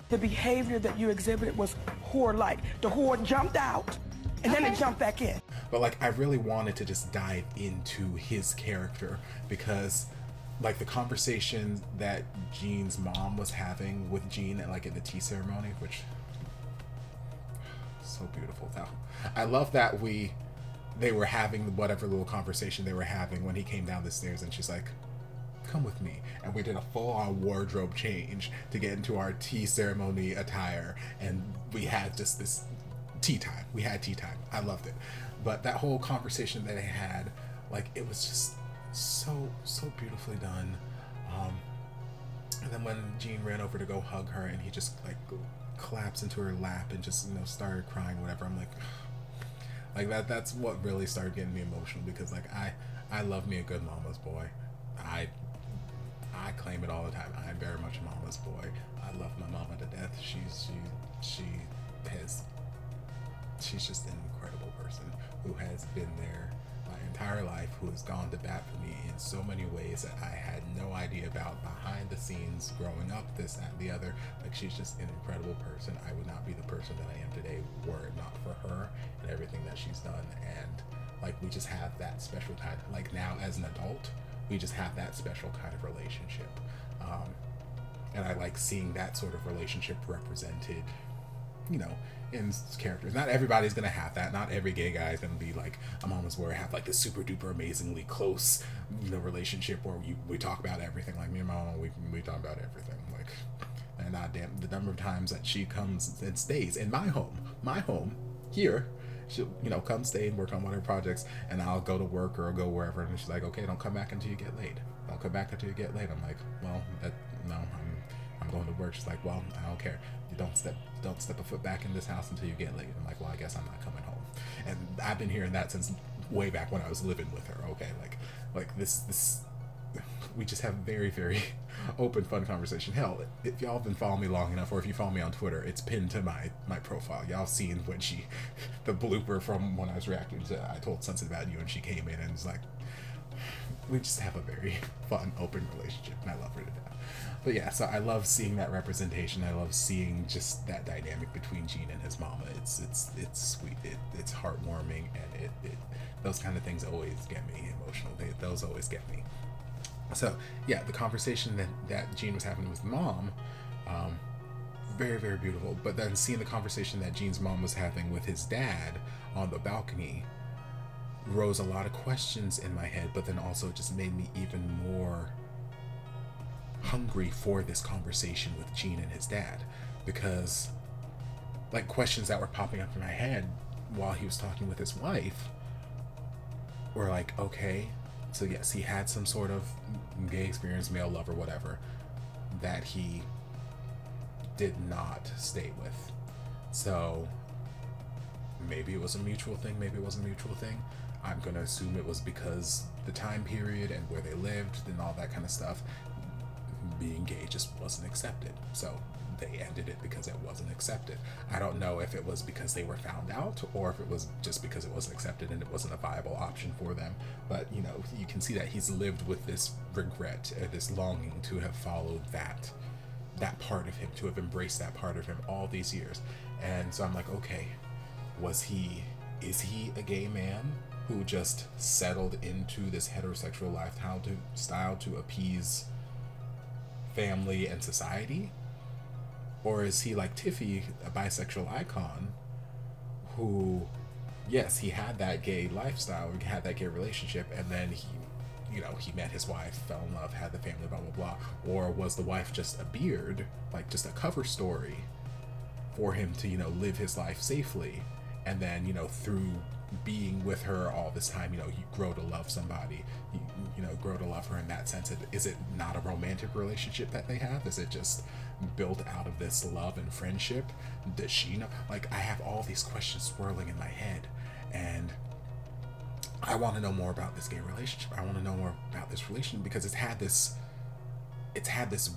The behavior that you exhibited was whore-like. The whore jumped out, and then it jumped back in. But like, I really wanted to just dive into his character, because like the conversation that Gene's mom was having with Gene at the tea ceremony, which so beautiful. Though I love that they were having whatever little conversation they were having when he came down the stairs, and she's like, come with me, and we did a full-on wardrobe change to get into our tea ceremony attire, and we had just this tea time. I loved it. But that whole conversation that they had, like, it was just so beautifully done. And then when Gene ran over to go hug her, and he just like collapsed into her lap and just started crying, whatever, I'm like that's what really started getting me emotional, because like I love me a good mama's boy. I claim it all the time. I'm very much a mama's boy. I love my mama to death. She's just an incredible person who has been there my entire life, who has gone to bat for me in so many ways that I had no idea about behind the scenes growing up, this, that, and the other. Like, she's just an incredible person. I would not be the person that I am today were it not for her and everything that she's done. And like, we just have that special kind of, like, now as an adult, we just have that special kind of relationship. And I like seeing that sort of relationship represented, you know, in characters. Not everybody's gonna have that. Not every gay guy is gonna be like a mama's boy, have like this super duper amazingly close, you know, relationship where we talk about everything. Like, me and my mama, we talk about everything. Like, and the number of times that she comes and stays in my home here, she'll, you know, come stay and work on one of her projects, and I'll go to work or I'll go wherever, and she's like, okay, don't come back until you get laid. Don't come back until you get laid. I'm like, well, no, I'm going to work. She's like, well, I don't care. You don't step a foot back in this house until you get laid. I'm like, well, I guess I'm not coming home. And I've been hearing that since way back when I was living with her. Okay, like this we just have very, very open, fun conversation. Hell, if y'all have been following me long enough, or if you follow me on Twitter, it's pinned to my profile. Y'all seen when the blooper from when I was reacting to I Told Sunset About You, and she came in and was like, we just have a very fun, open relationship, and I love her to death. But yeah, so I love seeing that representation. I love seeing just that dynamic between Gene and his mama. It's sweet. It's heartwarming, and it those kind of things always get me emotional. Those always get me. So yeah, the conversation that Gene was having with mom, very, very beautiful. But then seeing the conversation that Gene's mom was having with his dad on the balcony rose a lot of questions in my head, but then also just made me even more hungry for this conversation with Gene and his dad, because like questions that were popping up in my head while he was talking with his wife were like, okay, so yes, he had some sort of gay experience, male lover, whatever, that he did not stay with. So maybe it was a mutual thing, maybe it wasn't a mutual thing. I'm gonna assume it was because the time period and where they lived and all that kind of stuff, being gay just wasn't accepted. So they ended it because it wasn't accepted. I don't know if it was because they were found out or if it was just because it wasn't accepted and it wasn't a viable option for them. But you know, you can see that he's lived with this regret, this longing to have followed that part of him, to have embraced that part of him all these years. And so I'm like, okay, is he a gay man who just settled into this heterosexual lifestyle to appease family and society? Or is he like Tiffy, a bisexual icon who, yes, he had that gay lifestyle, he had that gay relationship, and then he met his wife, fell in love, had the family, blah, blah, blah. Or was the wife just a beard, like just a cover story for him to, live his life safely? And then, through being with her all this time, you grow to love somebody, grow to love her in that sense. Is it not a romantic relationship that they have? Is it just built out of this love and friendship? Does she know? Like, I have all these questions swirling in my head, and I want to know more about this gay relationship. I want to know more about this relationship because it's had this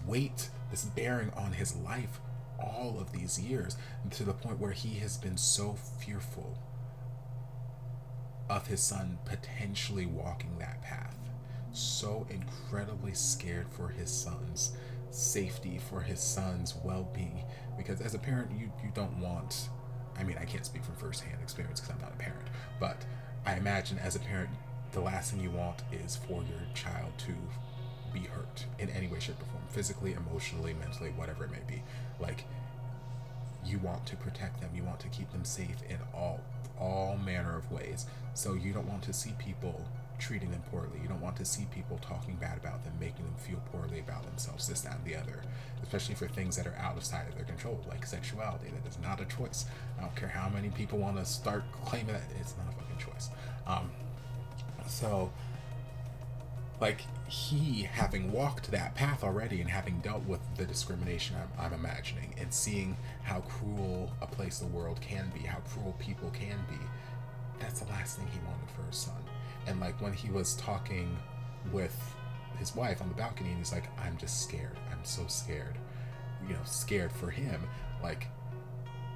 weight, this bearing on his life all of these years, to the point where he has been so fearful of his son potentially walking that path, so incredibly scared for his son's safety, for his son's well-being. Because as a parent, you don't want, I mean, I can't speak from first-hand experience because I'm not a parent, but I imagine as a parent, the last thing you want is for your child to be hurt in any way, shape, or form, physically, emotionally, mentally, whatever it may be. Like, you want to protect them, you want to keep them safe in all manner of ways. So you don't want to see people treating them poorly. You don't want to see people talking bad about them, making them feel poorly about themselves, this, that, and the other, especially for things that are out of sight of their control, like sexuality. That is not a choice. I don't care how many people want to start claiming that, it's not a fucking choice. So, like, he having walked that path already and having dealt with the discrimination I'm imagining, and seeing how cruel a place the world can be, how cruel people can be, that's the last thing he wanted for his son. And like, when he was talking with his wife on the balcony, and he's like, I'm just scared. I'm so scared. You know, scared for him. Like,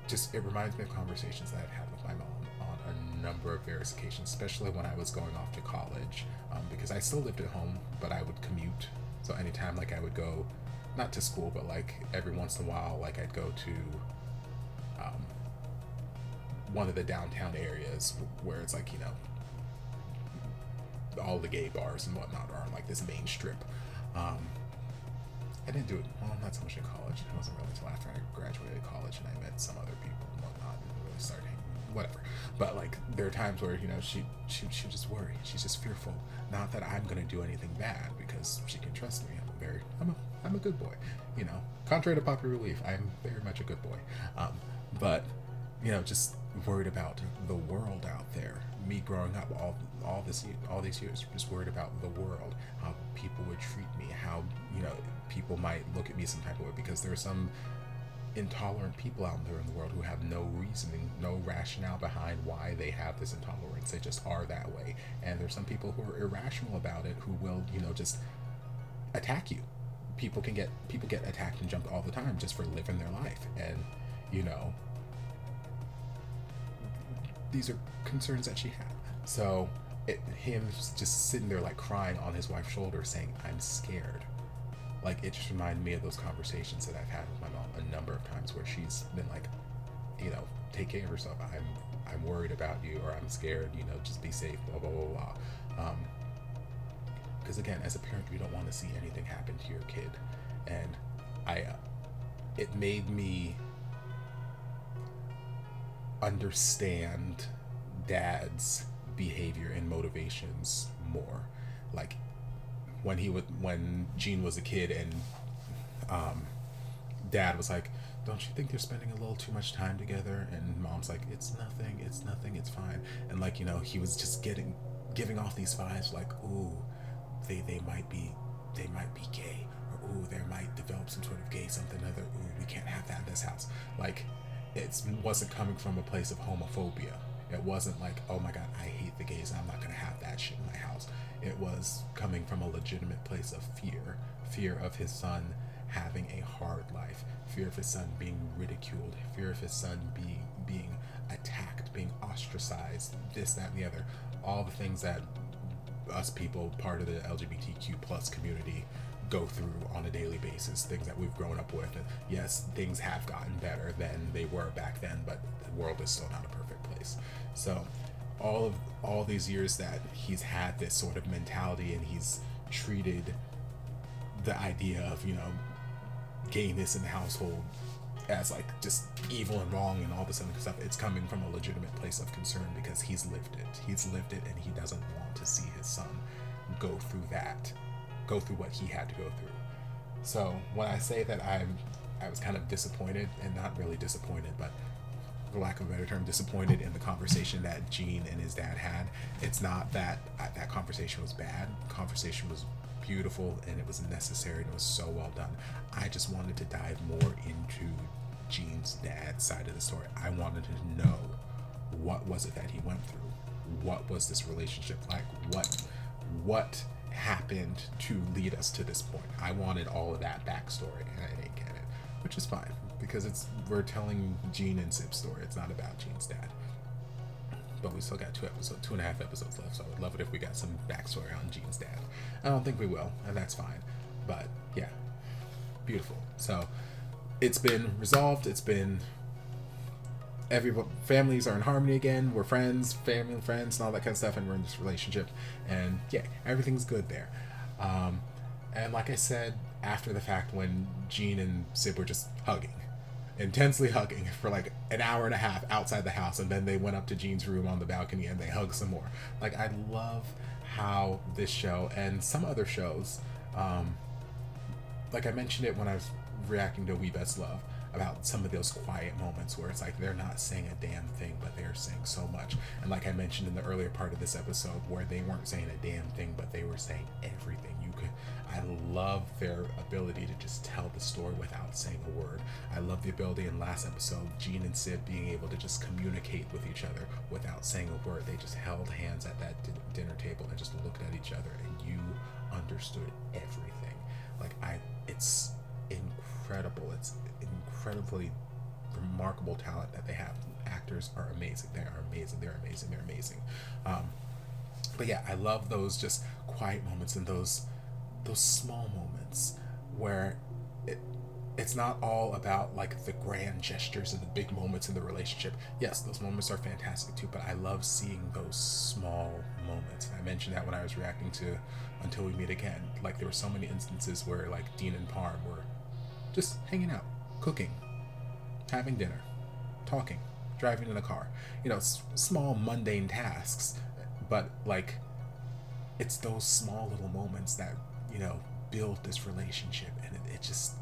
just, it reminds me of conversations that I've had with my mom on a number of various occasions, especially when I was going off to college, because I still lived at home, but I would commute. So anytime, like, I would go, not to school, but like every once in a while, like I'd go to one of the downtown areas where it's like, you know, all the gay bars and whatnot are on like this main strip. I didn't do it, well, not so much in college. It wasn't really until after I graduated college and I met some other people and whatnot and really started hanging, whatever. But like, there are times where, you know, she just worried. She's just fearful. Not that I'm gonna do anything bad, because she can trust me. I'm a good boy, you know. Contrary to popular belief, I'm very much a good boy. But, you know, just worried about the world out there. Me growing up all these years, just worried about the world, how people would treat me, how, you know, people might look at me some type of way, because there are some intolerant people out there in the world who have no reasoning, no rationale behind why they have this intolerance. They just are that way. And there's some people who are irrational about it, who will, you know, just attack you. People get attacked and jumped all the time just for living their life. And, you know, these are concerns that she had. So him just sitting there like crying on his wife's shoulder saying, I'm scared. Like, it just reminded me of those conversations that I've had with my mom a number of times, where she's been like, you know, take care of yourself. I'm worried about you, or I'm scared, you know, just be safe, blah, blah, blah, blah. Because again, as a parent, you don't want to see anything happen to your kid. And it made me understand Dad's behavior and motivations more. Like, when Gene was a kid and Dad was like, don't you think they're spending a little too much time together? And Mom's like, it's nothing, it's fine. And like, you know, he was just giving off these vibes like, ooh, they might be gay, or ooh, they might develop some sort of gay something or other. Ooh, we can't have that in this house. Like, it wasn't coming from a place of homophobia. It wasn't like, oh my God, I hate the gays, I'm not gonna have that shit in my house. It was coming from a legitimate place of fear of his son having a hard life, fear of his son being ridiculed, fear of his son being attacked, being ostracized, this, that, and the other. All the things that us people, part of the LGBTQ plus community, go through on a daily basis, things that we've grown up with. And yes, things have gotten better than they were back then, but the world is still not a perfect place. So all these years that he's had this sort of mentality, and he's treated the idea of, you know, gayness in the household as like just evil and wrong and all this other stuff, it's coming from a legitimate place of concern, because he's lived it and he doesn't want to see his son go through what he had to go through. So when I say that I was kind of disappointed, and not really disappointed, but for lack of a better term, disappointed in the conversation that Gene and his dad had, it's not that that conversation was bad. The conversation was beautiful, and it was necessary, and it was so well done. I just wanted to dive more into Gene's dad's side of the story. I wanted to know, what was it that he went through? What was this relationship like? What happened to lead us to this point? I wanted all of that backstory, and I didn't get it, which is fine, because we're telling Gene and Sib's story. It's not about Gene's dad. But we still got 2.5 episodes left, so I would love it if we got some backstory on Gene's dad. I don't think we will, and that's fine. But yeah, beautiful. So it's been resolved. It's been, families are in harmony again. We're friends, family and friends, and all that kind of stuff, and we're in this relationship. And yeah, everything's good there. And like I said, after the fact, when Gene and Sib were just hugging, intensely hugging for like an hour and a half outside the house, and then they went up to Gene's room on the balcony and they hugged some more. Like, I love how this show and some other shows, like I mentioned it when I was reacting to We Best Love, about some of those quiet moments where it's like they're not saying a damn thing, but they're saying so much. And like I mentioned in the earlier part of this episode, where they weren't saying a damn thing, but they were saying everything. I love their ability to just tell the story without saying a word. I love the ability in last episode, Gene and Sib being able to just communicate with each other without saying a word. They just held hands at that dinner table and just looked at each other, and you understood everything. Like it's incredible. It's incredibly remarkable talent that they have. Actors are amazing. They are amazing. They're amazing. They're amazing. But yeah, I love those just quiet moments and those small moments where it's not all about like the grand gestures and the big moments in the relationship. Yes, those moments are fantastic too, but I love seeing those small moments. I mentioned that when I was reacting to Until We Meet Again. Like there were so many instances where like Dean and Parm were just hanging out, cooking, having dinner, talking, driving in a car. You know, small mundane tasks, but like it's those small little moments that, you know, build this relationship, and it just,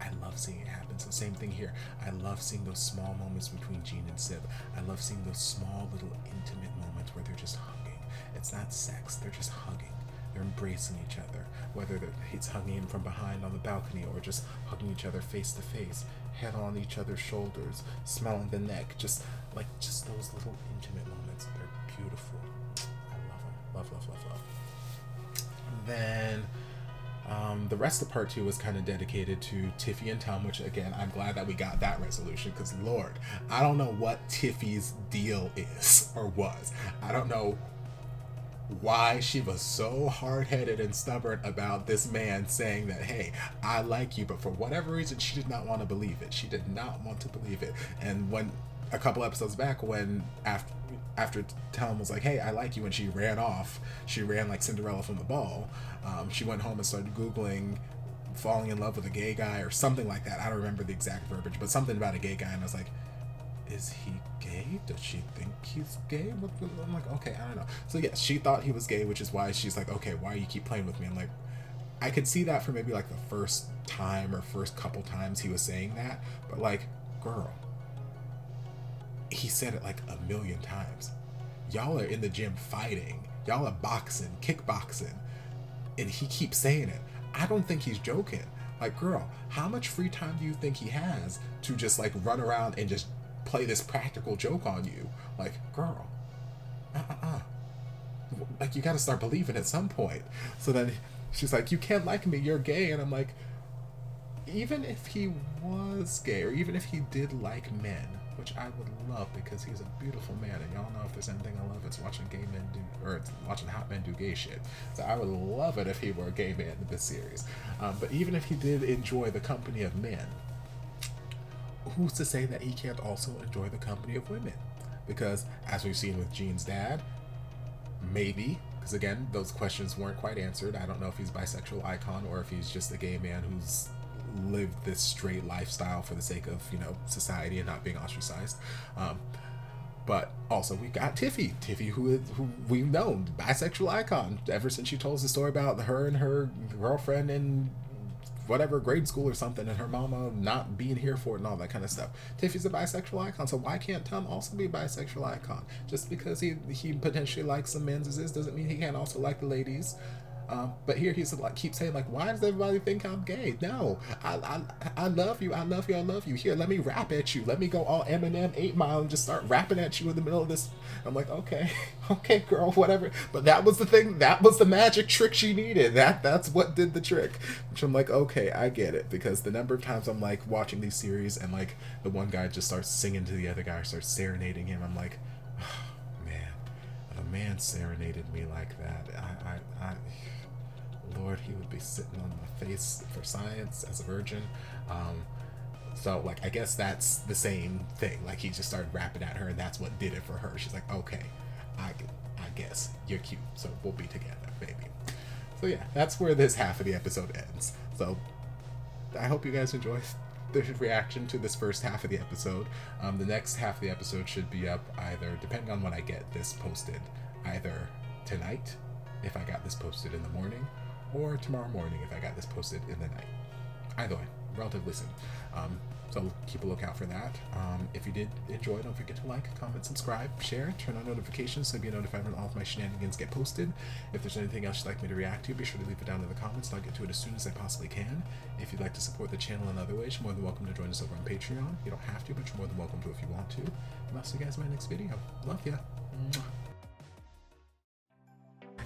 I love seeing it happen. So same thing here. I love seeing those small moments between Jean and Sib. I love seeing those small little intimate moments where they're just hugging. It's not sex, they're just hugging. They're embracing each other, whether he's hugging him from behind on the balcony or just hugging each other face to face, head on each other's shoulders, smelling the neck, just those little intimate moments. They're beautiful. I love them. Love, love, love, love. And then the rest of part 2 was kind of dedicated to Tiffy and Tom, which again, I'm glad that we got that resolution, because Lord, I don't know what Tiffy's deal is or was. I don't know why she was so hard-headed and stubborn about this man saying that, hey, I like you, but for whatever reason she did not want to believe it. She did not want to believe it. And when a couple episodes back, when after Tom was like, hey, I like you, and she ran off, she ran like Cinderella from the ball, she went home and started Googling falling in love with a gay guy or something like that. I don't remember the exact verbiage, but something about a gay guy, and I was like, is he gay? Does she think he's gay? I'm like, okay, I don't know. So yeah, she thought he was gay, which is why she's like, okay, why you keep playing with me? I'm like, I could see that for maybe like the first time or first couple times he was saying that, but like, girl, he said it like a million times. Y'all are in the gym fighting. Y'all are boxing, kickboxing, and he keeps saying it. I don't think he's joking. Like, girl, how much free time do you think he has to just like run around and just play this practical joke on you? Like, girl, like, you gotta start believing at some point. So then she's like, you can't like me, you're gay. And I'm like, even if he was gay, or even if he did like men, which I would love, because he's a beautiful man, and y'all know if there's anything I love, it's watching gay men do, or it's watching hot men do gay shit. So I would love it if he were a gay man in this series. But even if he did enjoy the company of men, who's to say that he can't also enjoy the company of women? Because as we've seen with Jean's dad, maybe, because again, those questions weren't quite answered. I don't know if he's a bisexual icon or if he's just a gay man who's lived this straight lifestyle for the sake of, you know, society and not being ostracized. But also we got Tiffy, who we've known, bisexual icon ever since she told us the story about her and her girlfriend in whatever grade school or something, and her mama not being here for it and all that kind of stuff. Tiffy's a bisexual icon, so why can't Tom also be a bisexual icon? Just because he potentially likes some men's doesn't mean he can't also like the ladies. But here he's like, keep saying like, why does everybody think I'm gay? No, I love you, I love you, I love you. Here, let me rap at you. Let me go all Eminem 8 Mile and just start rapping at you in the middle of this. I'm like, okay, girl, whatever. But that was the thing. That was the magic trick she needed. That's what did the trick. Which I'm like, okay, I get it. Because the number of times I'm like watching these series and like the one guy just starts singing to the other guy, starts serenading him. I'm like, oh, man, if a man serenaded me like that, I Lord, he would be sitting on my face for science as a virgin. So like, I guess that's the same thing. Like, he just started rapping at her, and that's what did it for her. She's like, okay, I guess you're cute, so we'll be together, baby. So yeah, that's where this half of the episode ends. So I hope you guys enjoy the reaction to this first half of the episode. The next half of the episode should be up either, depending on when I get this posted, either tonight, if I got this posted in the morning, or tomorrow morning if I got this posted in the night. Either way, relatively soon. So keep a lookout for that. If you did enjoy, don't forget to like, comment, subscribe, share, turn on notifications so you'll be notified when all of my shenanigans get posted. If there's anything else you'd like me to react to, be sure to leave it down in the comments and I'll get to it as soon as I possibly can. If you'd like to support the channel in other ways, you're more than welcome to join us over on Patreon. You don't have to, but you're more than welcome to if you want to. And I'll see you guys in my next video. Love ya. Mwah.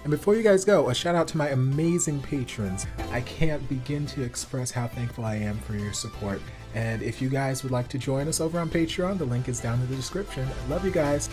And before you guys go, a shout out to my amazing patrons. I can't begin to express how thankful I am for your support. And if you guys would like to join us over on Patreon, the link is down in the description. I love you guys.